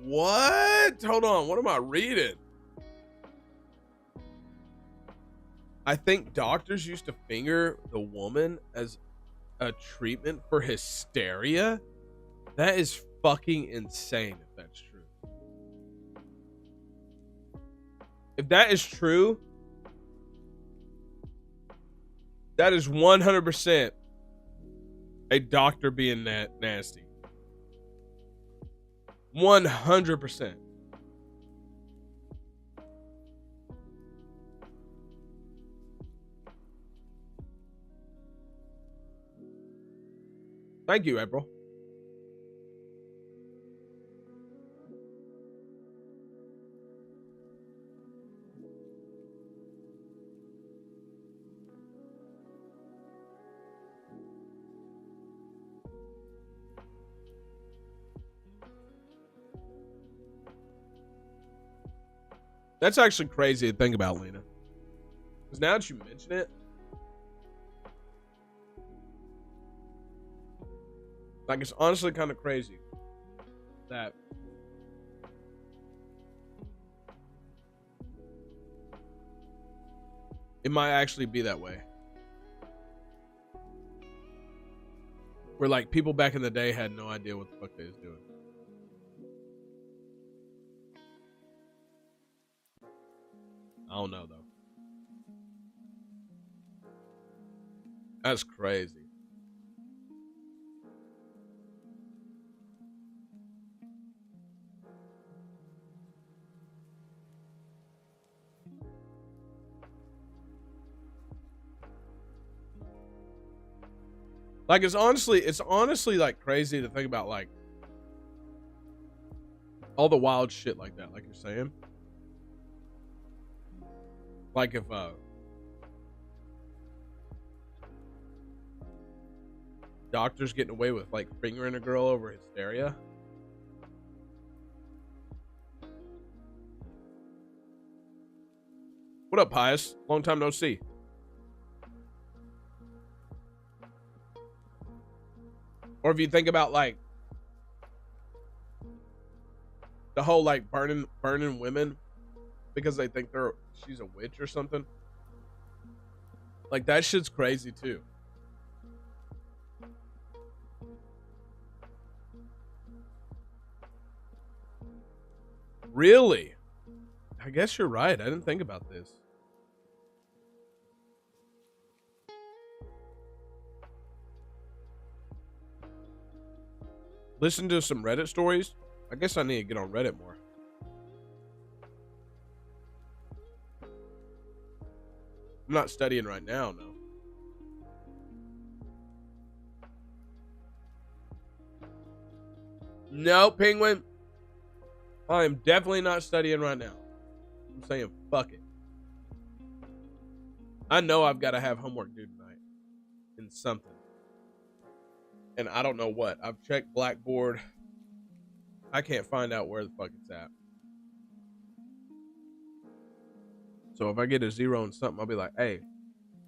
What? Hold on. What am I reading? I think doctors used to finger the woman as a treatment for hysteria. That is fucking insane if that's true. If that is true, that is 100% a doctor being that nasty. 100%. Thank you, April. That's actually crazy to think about, Lena. Because now that you mention it, like, it's honestly kind of crazy that it might actually be that way. Where, like, people back in the day had no idea what the fuck they was doing. I don't know, though. That's crazy. Like, it's honestly like crazy to think about, like, all the wild shit like that, like you're saying. Like, if doctor's getting away with, like, fingering a girl over hysteria. What up, Pius? Long time no see. Or if you think about, like, the whole, like, burning women because they think she's a witch or something. Like, that shit's crazy too. Really? I guess you're right. I didn't think about this. Listen to some Reddit stories. I guess I need to get on Reddit more. I'm not studying right now, no. No, Penguin. I am definitely not studying right now. I'm saying fuck it. I know I've got to have homework due tonight in something. And I don't know what. I've checked Blackboard. I can't find out where the fuck it's at. So if I get a 0 in something, I'll be like, hey,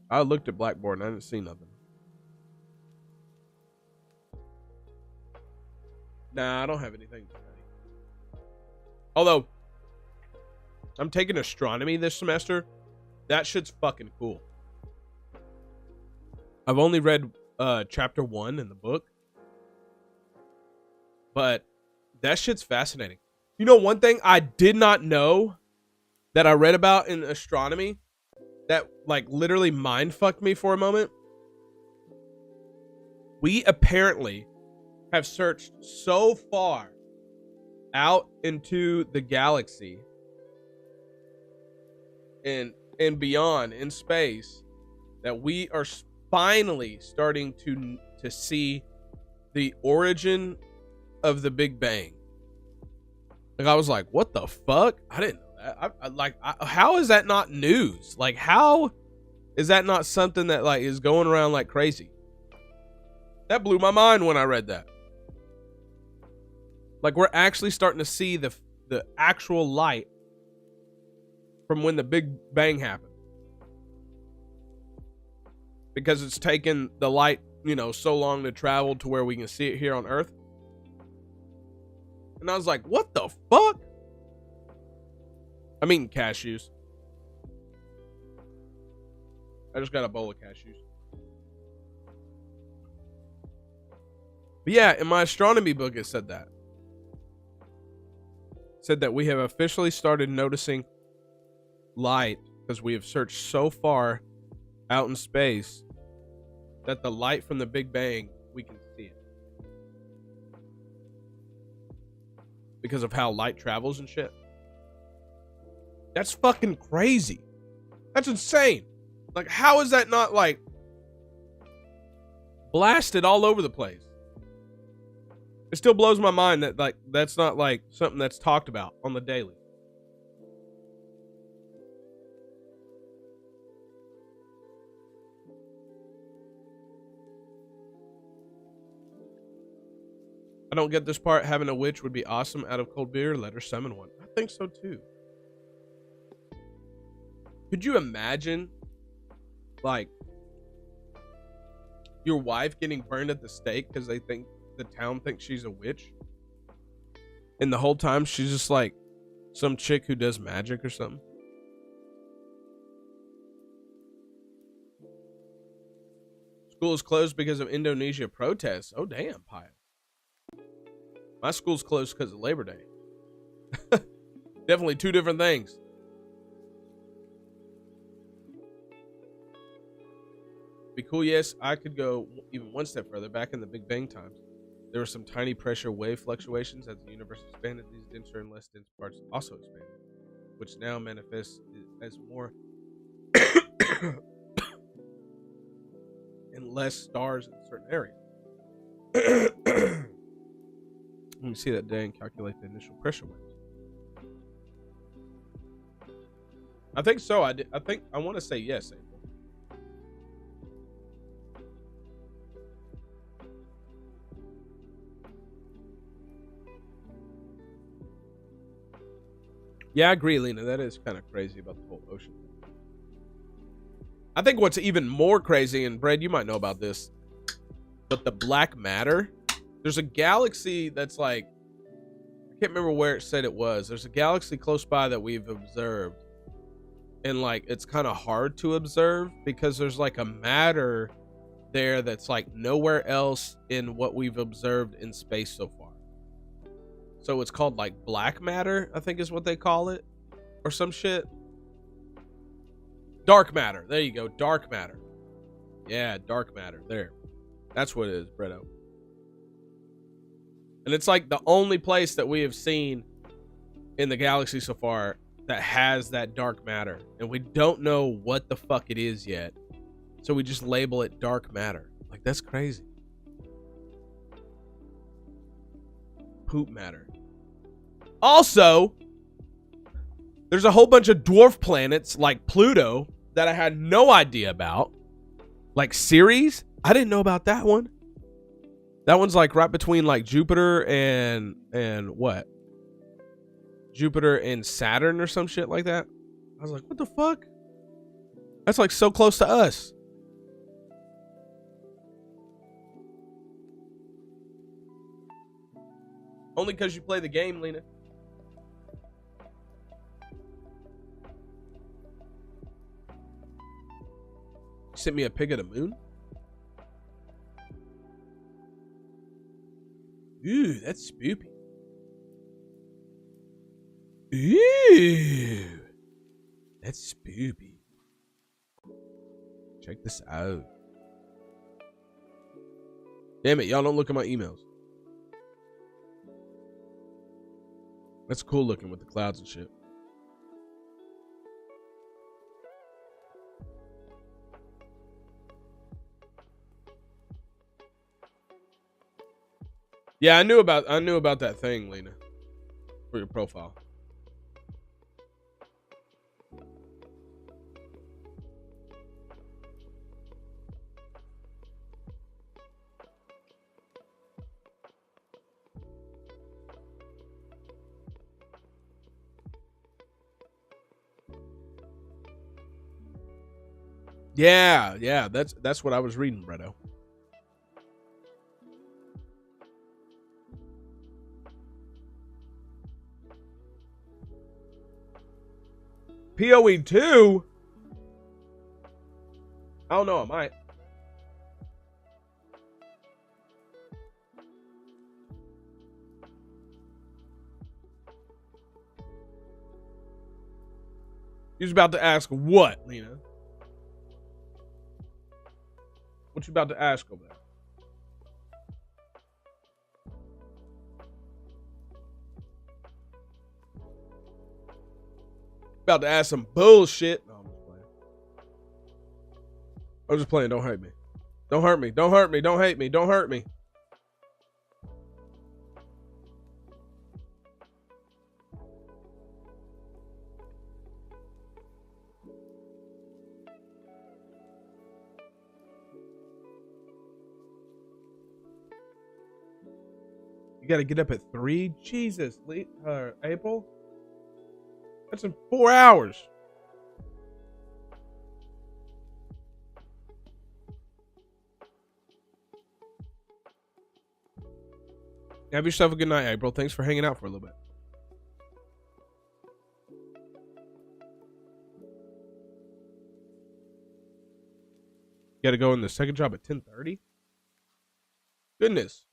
I looked at Blackboard and I didn't see nothing. Nah, I don't have anything to study. Although, I'm taking astronomy this semester. That shit's fucking cool. I've only read chapter 1 in the book. But that shit's fascinating. You know, one thing I did not know that I read about in astronomy that, like, literally mind fucked me for a moment. We apparently have searched so far out into the galaxy and beyond in space that we are finally starting to see the origin of the Big Bang. Like, I was like, what the fuck? I didn't know that. How is that not news? Like, how is that not something that, like, is going around like crazy? That blew my mind when I read that. Like, we're actually starting to see the actual light from when the Big Bang happened. Because it's taken the light, you know, so long to travel to where we can see it here on Earth. And I was like, what the fuck? I'm eating cashews. I just got a bowl of cashews. But yeah, in my astronomy book, it said that. It said that we have officially started noticing light because we have searched so far out in space that the light from the Big Bang, we can see it. because of how light travels and shit. That's fucking crazy. That's insane. Like, how is that not like blasted all over the place? It still blows my mind that like that's not like something that's talked about on the daily. I don't get this part. Having a witch would be awesome out of cold beer. Let her summon one. I think so too. Could you imagine, like, your wife getting burned at the stake because they think the town thinks she's a witch? And the whole time she's just like some chick who does magic or something? School is closed because of Indonesia protests. Oh, damn, Pia. My school's closed because of Labor Day. Definitely two different things. Be cool, yes. I could go even one step further. Back in the Big Bang times, there were some tiny pressure wave fluctuations as the universe expanded. These denser and less dense parts also expanded, which now manifests as more and less stars in certain areas. Let me see that day and calculate the initial pressure waves. I think so. I think I want to say yes, April. Yeah, I agree, Lena. That is kind of crazy about the whole ocean thing. I think what's even more crazy, and Brad, you might know about this, but the black matter. There's a galaxy that's like, I can't remember where it said it was. There's a galaxy close by that we've observed. And like, it's kind of hard to observe because there's like a matter there that's like nowhere else in what we've observed in space so far. So it's called like black matter, I think is what they call it, or some shit. Dark matter. There you go. Dark matter. Yeah, dark matter. There. That's what it is, Bretto. And it's like the only place that we have seen in the galaxy so far that has that dark matter. And we don't know what the fuck it is yet. So we just label it dark matter. Like, that's crazy. Poop matter. Also, there's a whole bunch of dwarf planets like Pluto that I had no idea about. Like Ceres. I didn't know about that one. That one's like right between like Jupiter and what? Jupiter and Saturn or some shit like that. I was like, what the fuck? That's like so close to us. Only because you play the game, Lena. You sent me a pic of the moon? Ooh, that's spoopy. Ooh, that's spoopy. Check this out. Damn it, y'all don't look at my emails. That's cool looking with the clouds and shit. Yeah, I knew about that thing, Lena, for your profile. Yeah, that's what I was reading, Bretto. PoE 2? I don't know, I might. You was about to ask what, Lena? What you about to ask over there? About to ask some bullshit. No, I'm just playing. I'm just playing. Don't hurt me. Don't hurt me. Don't hurt me. Don't hate me. Don't hurt me. You got to get up at 3? Jesus, April? That's in 4 hours. Have yourself a good night, April. Thanks for hanging out for a little bit. You got to go in the second job at 10:30? Goodness.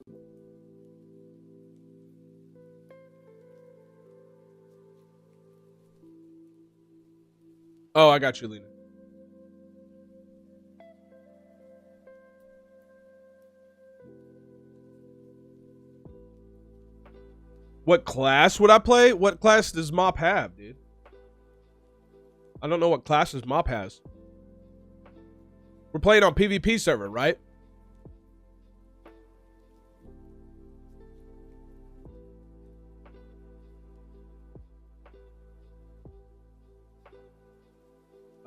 Oh, I got you, Lena. What class would I play? What class does Mop have, dude? I don't know what classes Mop has. We're playing on PvP server, right?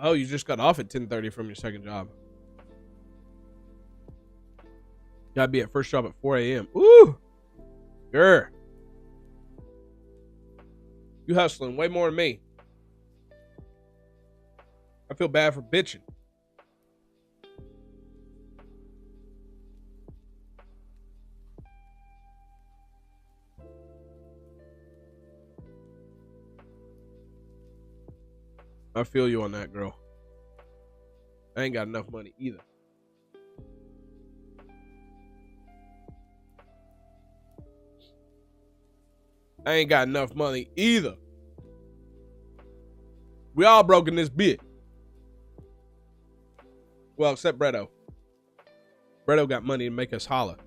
Oh, you just got off at 10:30 from your second job. Gotta be at first job at 4 a.m. Ooh! Grr. You hustling way more than me. I feel bad for bitching. I feel you on that, girl. I ain't got enough money either. I ain't got enough money either. We all broke in this bit. Well, except Bretto. Bretto got money to make us holler.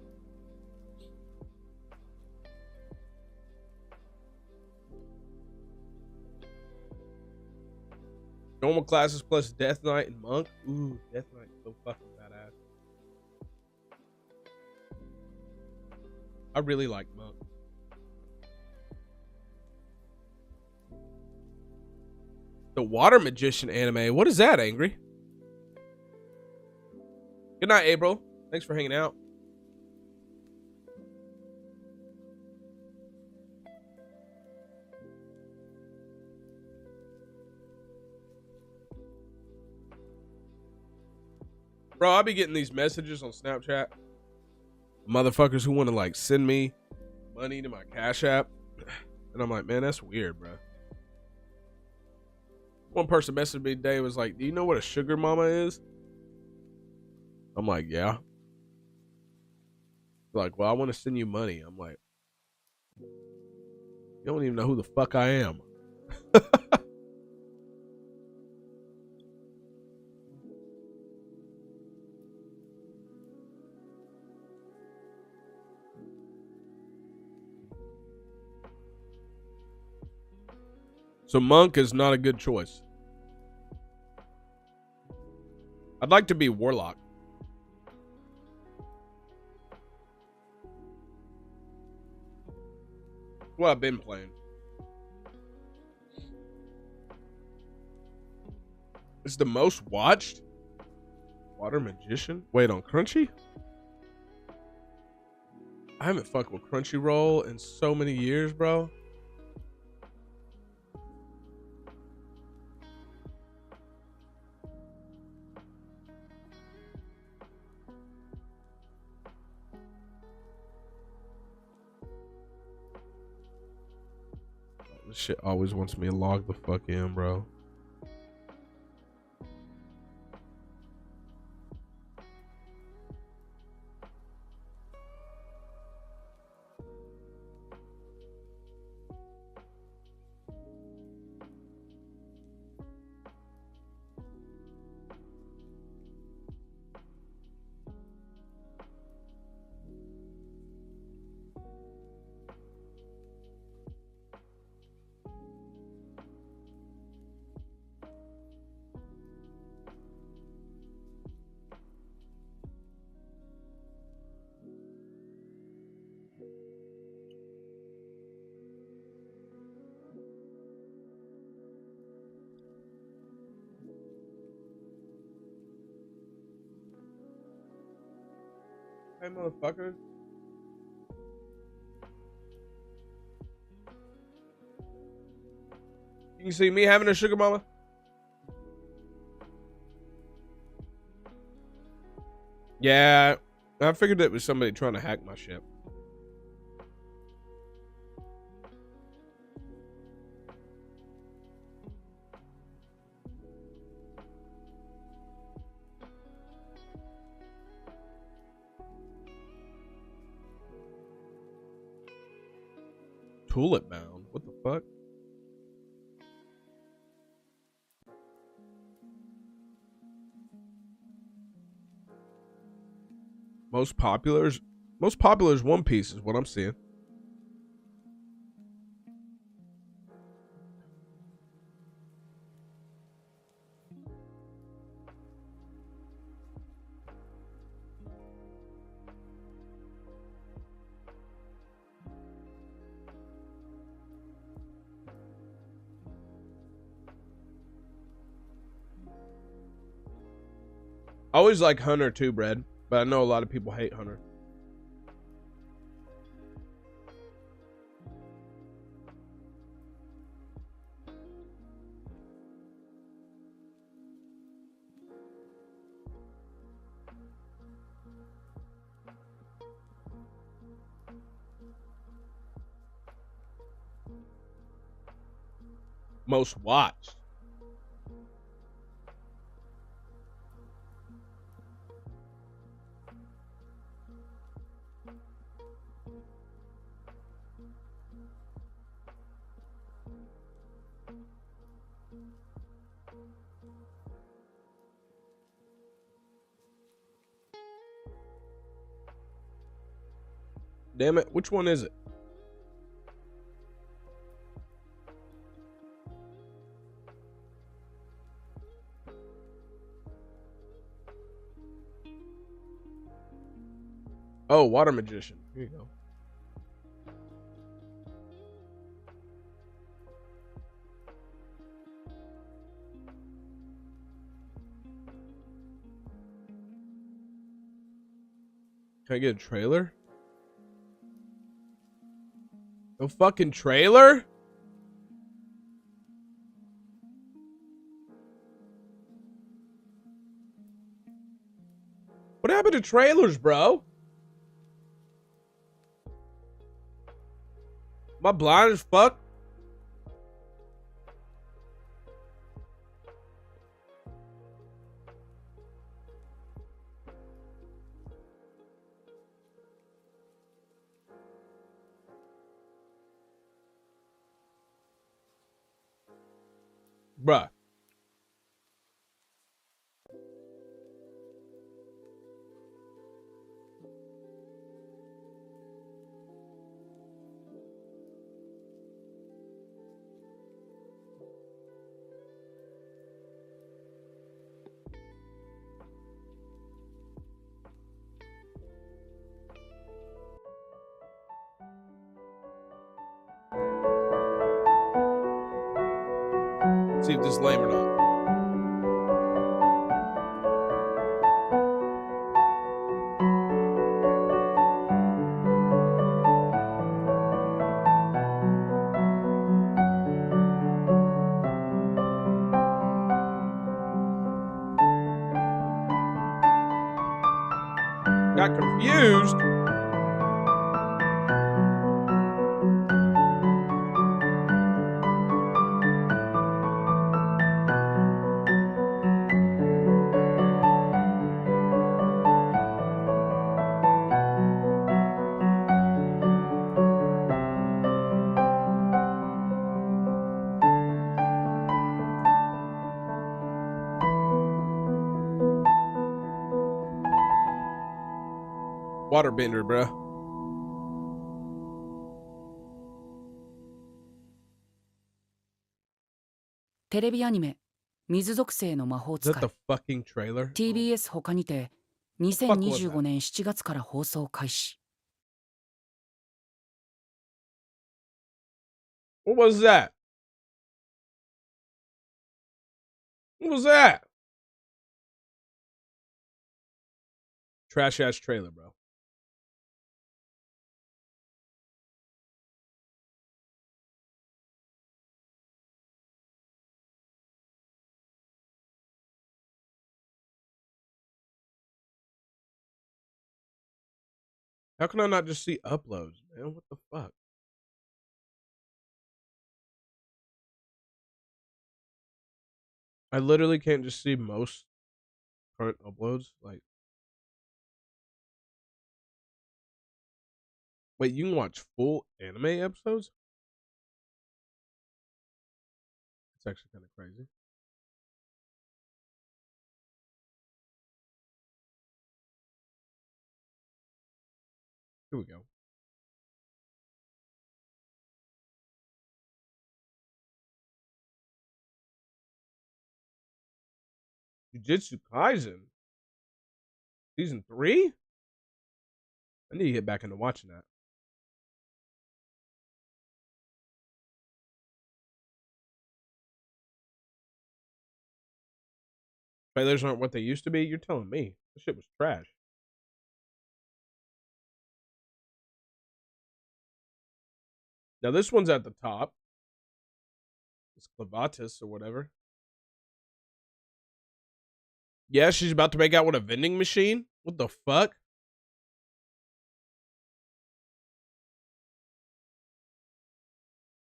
Normal classes plus Death Knight and Monk. Ooh, Death Knight is so fucking badass. I really like Monk. The Water Magician anime. What is that, Angry? Good night, April. Thanks for hanging out. Bro, I'll be getting these messages on Snapchat. Motherfuckers who want to like send me money to my Cash App. And I'm like, man, that's weird, bro. One person messaged me today and was like, do you know what a sugar mama is? I'm like, yeah. Like, well, I want to send you money. I'm like, you don't even know who the fuck I am. So Monk is not a good choice. I'd like to be Warlock. Well, I've been playing. It's the most watched Water Magician. Wait, on Crunchy? I haven't fucked with Crunchyroll in so many years, bro. This shit always wants me to log the fuck in, bro. Hey, motherfucker. You can see me having a sugar mama? Yeah, I figured it was somebody trying to hack my shit. Tulip bound. What the fuck? Most popular is One Piece is what I'm seeing. I always like Hunter too, Brad, but I know a lot of people hate Hunter. Most watched. Damn it, which one is it? Oh, Water Magician. Here you go. Can I get a trailer? No fucking trailer? What happened to trailers, bro? Am I blind as fuck? Bruh. See if this is lame or not. Got confused. Waterbender, bruh. Is that the fucking trailer? TBS 他にて fuck was 2025年7月から放送開始。 What was that? What was that? Trash ass trailer, bro. How can I not just see uploads, man? What the fuck? I literally can't just see most current uploads. Like, wait, you can watch full anime episodes? It's actually kind of crazy. Here we go. Jujutsu Kaisen season 3. I need to get back into watching that. Trailers aren't what they used to be. You're telling me this shit was trash. Now this one's at the top. It's Clavatis or whatever. Yeah, she's about to make out with a vending machine. What the fuck?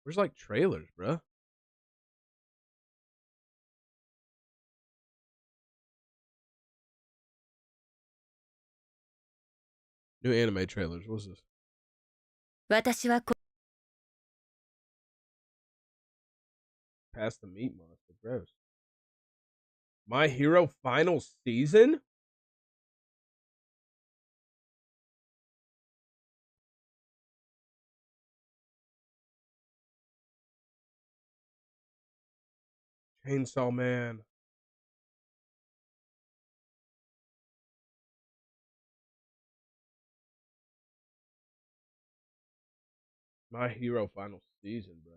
Where's like trailers, bruh? New anime trailers. What's this? 私はこ Past the meat monster. Gross. My Hero final season? Chainsaw Man. My Hero final season, bro.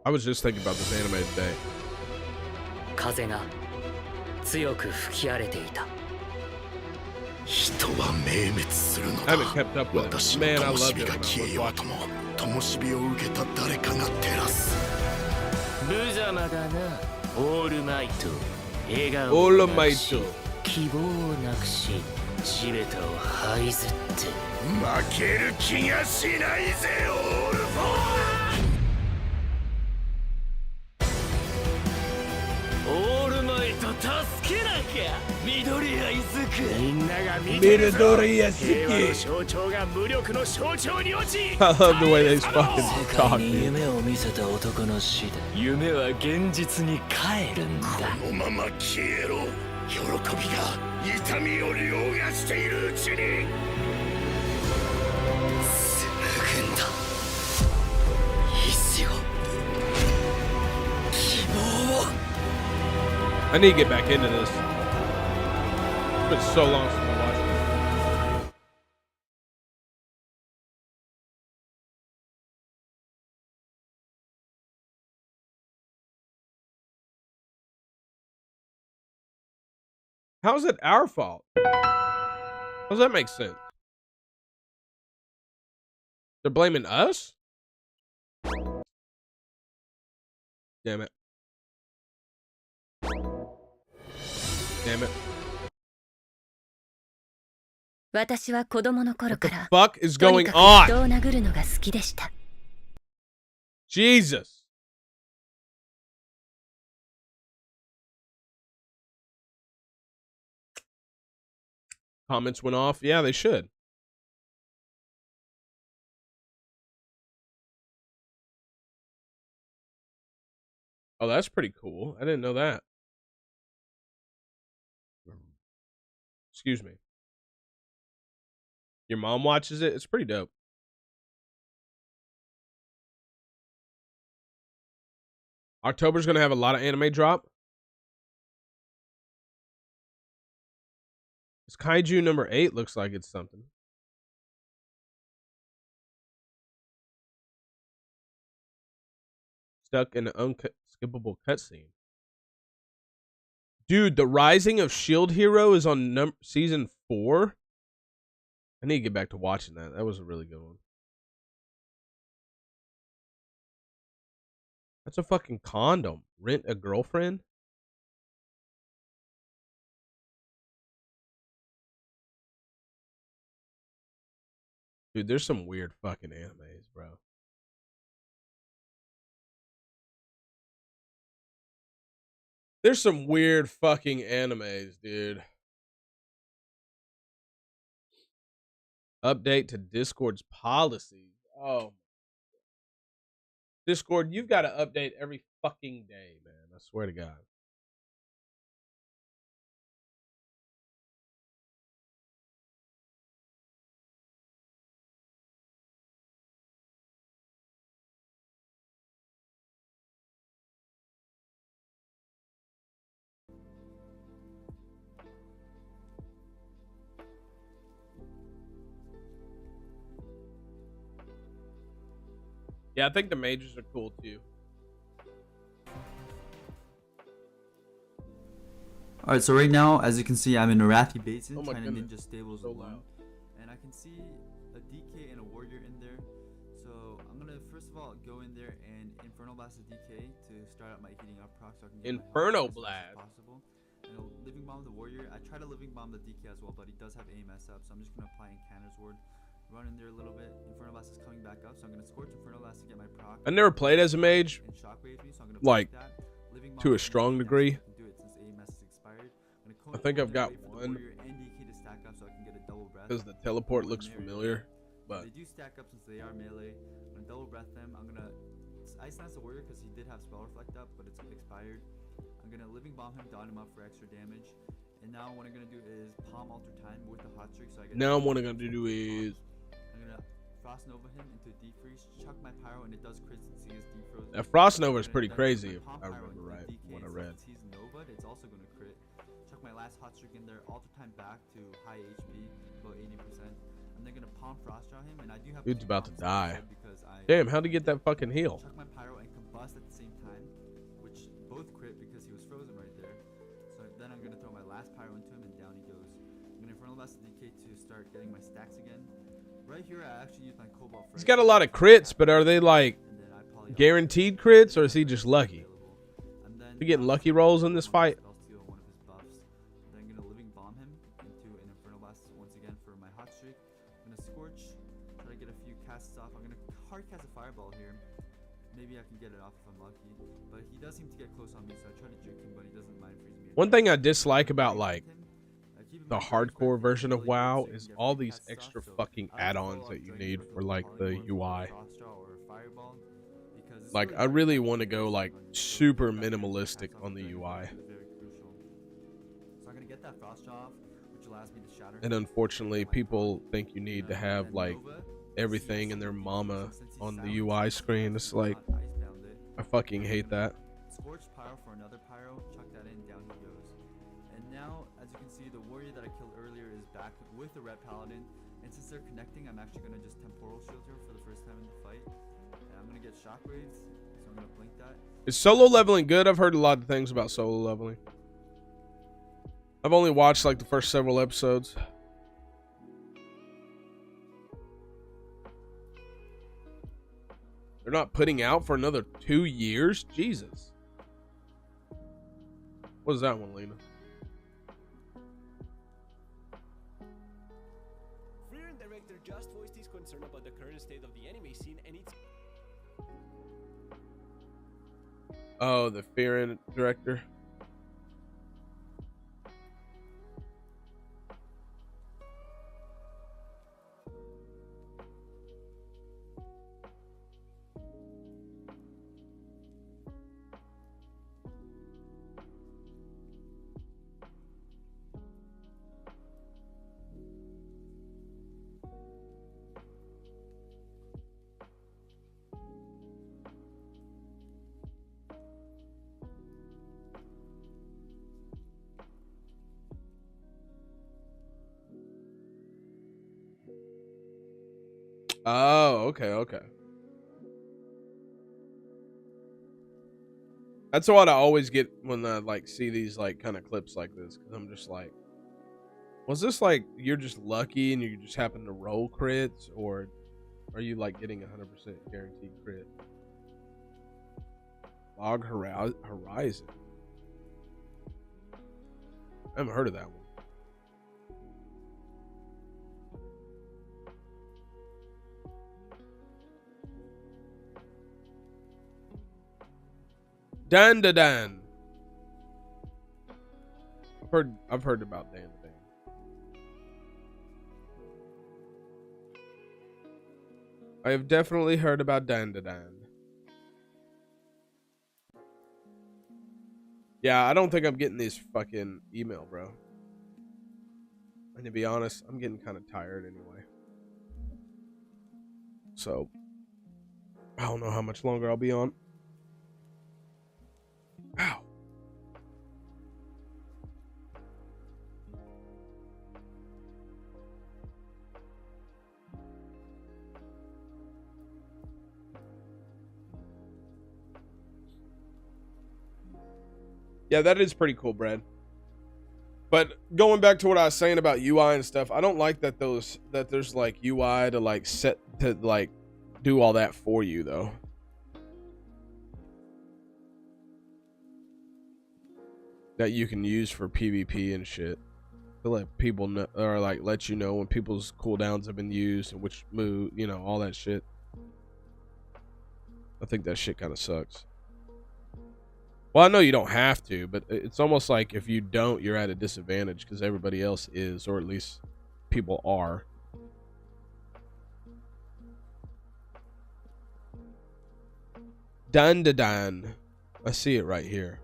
I was just thinking about this anime today. 風が強く吹き荒れていた。人は明滅するの I だ haven't kept up with it. 私の Man, I 灯 loved 火 it が when 消え I よう was と watching. も灯火を受けた誰かが照らす無様だなオールマイト笑顔 All を of な my くし two. 希望をなくし地べたを這いずって負ける気がしないぜオールフォオールマイト助けなきゃ緑谷いずくみんなが見ててるぞるぞ緑谷好き平和の象徴が無力の象徴に落ち I love the way they fucking 世 talk, 界に dude. 夢を見せた男の死で夢は現実に帰るんだこのまま消えろ喜びが痛みを凌駕しているうちに紡ぐんだ意志を希望を I need to get back into this. It's been so long since I watched it. How's it our fault? How does that make sense? They're blaming us? Damn it. Damn it. 私は子供の頃 What か the ら fuck is とに going かく on? 人を殴るのが好きでした。 Jesus. Comments went off. Yeah, they should. Oh, that's pretty cool. I didn't know that. Excuse me. Your mom watches it? It's pretty dope. October's going to have a lot of anime drop. It's Kaiju number 8 looks like it's something. Stuck in an unskippable cutscene. Dude, the Rising of Shield Hero is on season 4. I need to get back to watching that. That was a really good one. That's a fucking condom. Rent a girlfriend? Dude, there's some weird fucking animes, bro. There's some weird fucking animes, dude. Update to Discord's policies. Oh, Discord, you've got to update every fucking day, man. I swear to God. Yeah, I think the majors are cool too. Alright, so right now, as you can see, I'm in Arathi Basin, Oh my trying to goodness. ninja stables So 1. loud. And I can see a DK and a warrior in there. So I'm gonna first of all go in there and Inferno Blast the DK to start out my heating up proc so I can get Inferno my health as fast as Blast. possible. And I'll living bomb the warrior. I try to living bomb the DK as well, but he does have AMS up, so I'm just gonna apply Incanner's Ward. Run in there a little bit. Inferno Blast is coming back up, so I'm gonna Scorch Inferno Blast to get my proc. I never played as a mage, And Shockwave me, so I'm gonna like, that. Living to a bomb strong AMS, degree. I can do it since AMS is expired. I'm gonna I think I've got wait for the one. warrior and DK to stack up so I can get a double breath. Because the teleport looks familiar, but They do stack up since they are melee. I'm gonna double breath them. I'm gonna Ice Lance the warrior because he did have spell reflect up, but it's expired. I'm gonna living bomb him, dot him up for extra damage. And now what I'm gonna do is palm alter time with the hot streak so I get. now what I'm gonna do is I'm gonna Frost Nova him into defreeze, chuck my pyro, and it does crit since he is defrozen. that Frost Nova is I'm pretty gonna crazy if chuck I my pyro remember into right DK, from what I so read. since he's Nova, it's also gonna crit. Chuck my last hot streak in there, alter time back to high HP, about 80%. I'm then gonna palm frost draw him, and I do have. Dude's about to die. Because Damn, how'd he get that fucking heal? Chuck my pyro and combust at the same time, which both crit because he was frozen right there. So then I'm gonna throw my last pyro into him, and down he goes. I'm gonna Infernal Blast the DK to start getting my stacks again. Right here, I actually use my Cobalt. He's got a lot of crits, but are they like guaranteed crits, or is he just lucky? He getting lucky rolls in this fight? One of his buffs. Then I'm gonna living bomb him into an Infernal Blast once again for my hot streak. I'm gonna Scorch, try to get a few casts off. I'm gonna hard cast a Fireball here. Maybe I can get it off if I'm lucky. But he does seem to get close on me, so I try to juke him, but he doesn't mind freezing me. One thing I dislike about like the hardcore version of WoW is all these extra fucking add-ons that you need for like the UI. Like I really want to go like super minimalistic on the UI. So I'm gonna get that frost off, which allows me to shatter. And unfortunately, people think you need to have like everything in their mama on the UI screen. It's like I fucking hate that. Scorched pyro for another pyro, chuck that in, down he goes. And now, as you can see, the warrior that I killed earlier is back with the red paladin. And since they're connecting, I'm actually gonna just temporal shield her for the first time in the fight. And I'm gonna get shockwaves, so I'm gonna blink that. Is solo leveling good? I've heard a lot of things about solo leveling. I've only watched like the first several episodes. They're not putting out for another 2 years? Jesus. What is that one, Lena? Freer and director just voiced his concern about the current state of the anime scene and its Oh, the Fearin director. Oh, okay, okay. That's what I always get when I like see these like kind of clips like this, because I'm just like, was this like you're just lucky and you just happen to roll crits, or are you like getting 100% guaranteed crit? Log Horizon. I haven't heard of that one. Dan da Dan. I've heard about Dan da Dan. I have definitely heard about Dan da Dan. Yeah, I don't think I'm getting this fucking email, bro. And to be honest, I'm getting kind of tired anyway. So, I don't know how much longer I'll be on. Ow. Yeah, that is pretty cool, Brad. But going back to what I was saying about UI and stuff, I don't like that there's like UI to like set to like do all that for you though. That you can use for PvP and shit. To let people know, or like let you know when people's cooldowns have been used and which move, you know, all that shit. I think that shit kind of sucks. Well, I know you don't have to, but it's almost like if you don't, you're at a disadvantage because everybody else is, or at least people are. Dan da Dan. I see it right here.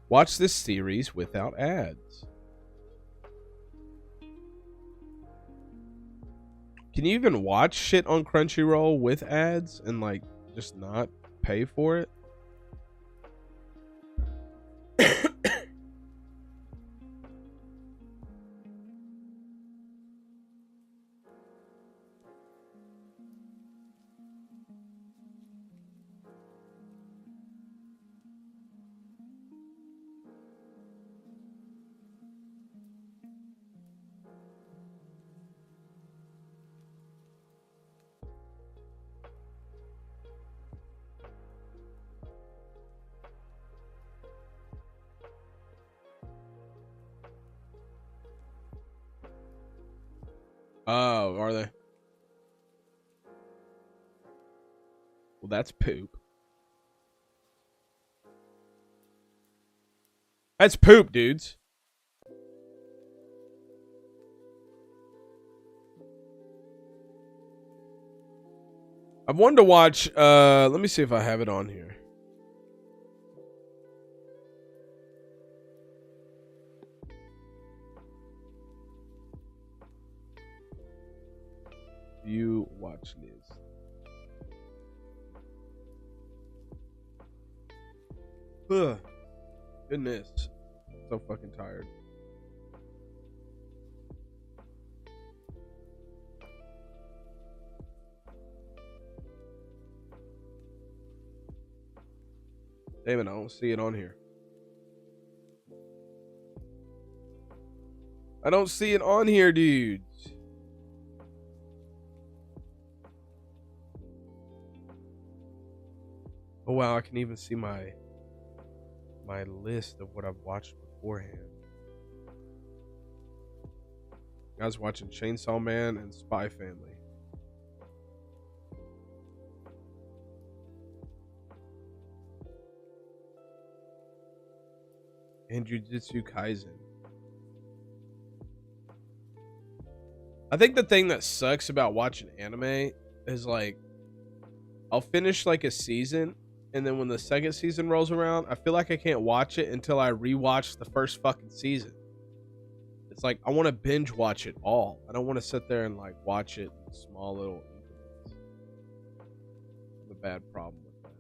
Watch this series without ads. Can you even watch shit on Crunchyroll with ads and like just not pay for it? Oh, are they? Well, that's poop. That's poop, dudes. I've wanted to watch, let me see if I have it on here. View watch list. Ugh. Goodness. So fucking tired. Damn it, I don't see it on here. I don't see it on here, dudes. Oh wow, I can even see my list of what I've watched beforehand. I was watching Chainsaw Man and Spy Family. And Jujutsu Kaisen. I think the thing that sucks about watching anime is like I'll finish like a season and then when the second season rolls around, I feel like I can't watch it until I rewatch the first fucking season. It's like I want to binge watch it all. I don't want to sit there and like watch it in small little increments. I have a bad problem with that.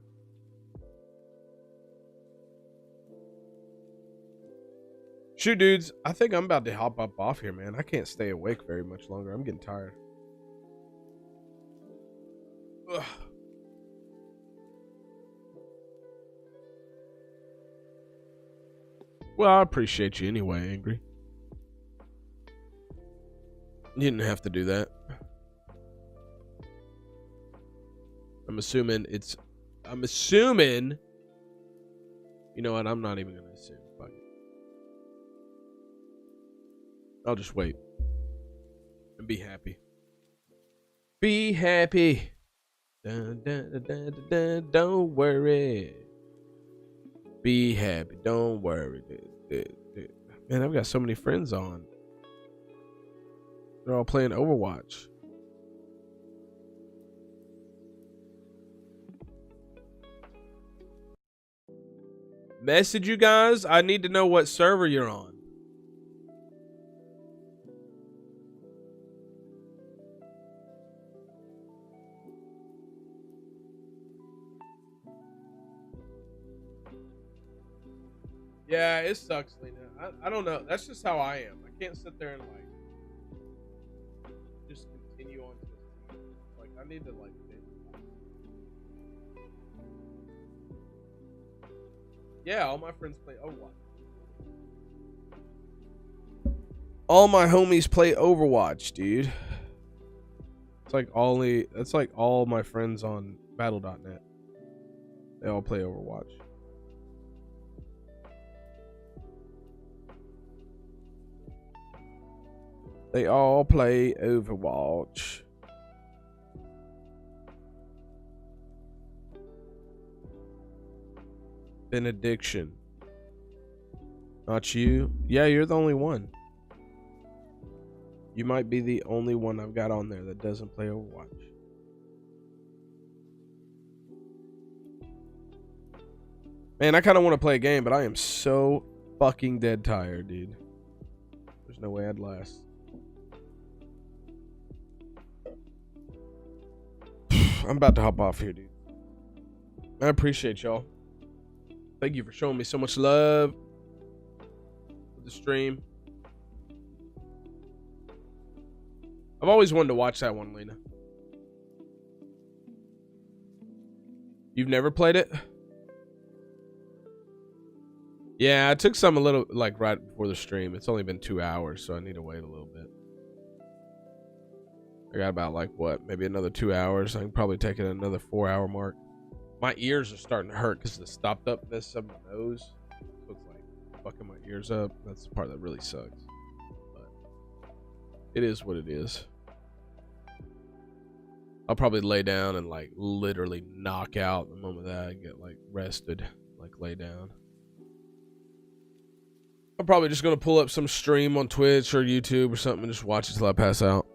Shoot, dudes, I think I'm about to hop up off here, man. I can't stay awake very much longer. I'm getting tired. Ugh. Well, I appreciate you anyway, Angry. You didn't have to do that. I'm assuming. You know what? I'm not even going to assume. Fuck it. I'll just wait and be happy. Be happy. Dun, dun, dun, dun, dun, dun. Don't worry. Be happy. Don't worry. Man, I've got so many friends on. They're all playing Overwatch. Message you guys. I need to know what server you're on. Yeah, it sucks, Lena. I don't know. That's just how I am. I can't sit there and like just continue on to this. Like I need to like yeah, all my friends play Overwatch. All my homies play Overwatch, dude. It's like that's like all my friends on battle.net. They all play Overwatch. They all play Overwatch. Benediction. Not you. Yeah, you're the only one. You might be the only one I've got on there that doesn't play Overwatch. Man, I kind of want to play a game, but I am so fucking dead tired, dude. There's no way I'd last. I'm about to hop off here, dude. I appreciate y'all. Thank you for showing me so much love with the stream. I've always wanted to watch that one, Lena. You've never played it? Yeah, I took some a little, like, right before the stream. It's only been 2 hours, so I need to wait a little bit. I got about, like, what, maybe another 2 hours. I can probably take it another 4-hour mark. My ears are starting to hurt because of the stopped upness of my nose. So it's, like, fucking my ears up. That's the part that really sucks. But it is what it is. I'll probably lay down and, like, literally knock out the moment that I get, like, rested. Like, lay down. I'm probably just going to pull up some stream on Twitch or YouTube or something and just watch it till I pass out.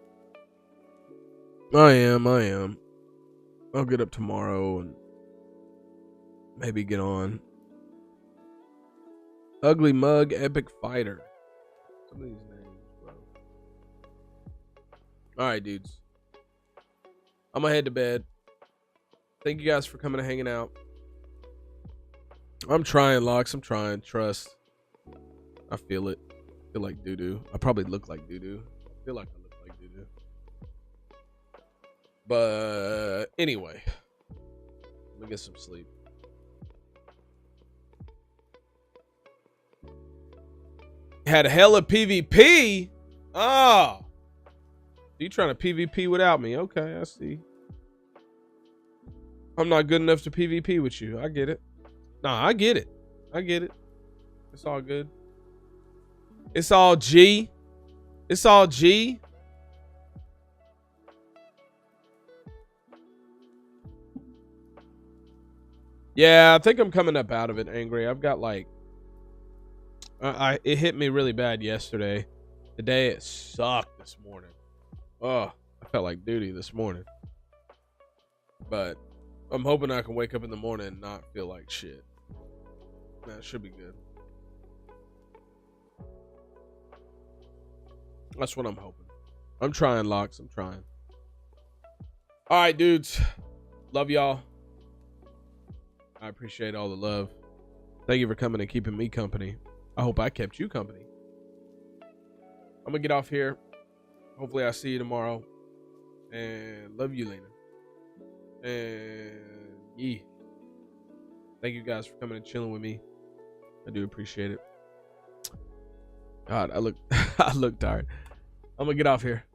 I am. I'll get up tomorrow and maybe get on. Ugly Mug Epic Fighter. Some of these names, bro. Alright, dudes. I'm gonna head to bed. Thank you guys for coming and hanging out. I'm trying, Locks. I'm trying. Trust. I feel it. I feel like doo-doo. I probably look like doo-doo. I feel like I look like doo-doo. But anyway, let me get some sleep. Had a hella PvP. Ah, you trying to PvP without me? Okay, I see. I'm not good enough to PvP with you. I get it. Nah, I get it. I get it. It's all good. It's all G. It's all G. Yeah, I think I'm coming up out of it angry. I've got like, it hit me really bad yesterday. Today it sucked this morning. Oh, I felt like duty this morning. But I'm hoping I can wake up in the morning and not feel like shit. That should be good. That's what I'm hoping. I'm trying, Locks. I'm trying. All right, dudes. Love y'all. I appreciate all the love. Thank you for coming and keeping me company. I hope I kept you company. I'm going to get off here. Hopefully I see you tomorrow. And love you, Lena. And yeah. Thank you guys for coming and chilling with me. I do appreciate it. God, I look tired. I'm going to get off here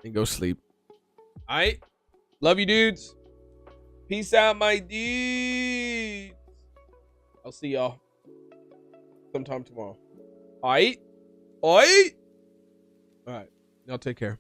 and go sleep. All right. Love you, dudes. Peace out, my dudes. I'll see y'all sometime tomorrow. All right. All right. All right. Y'all take care.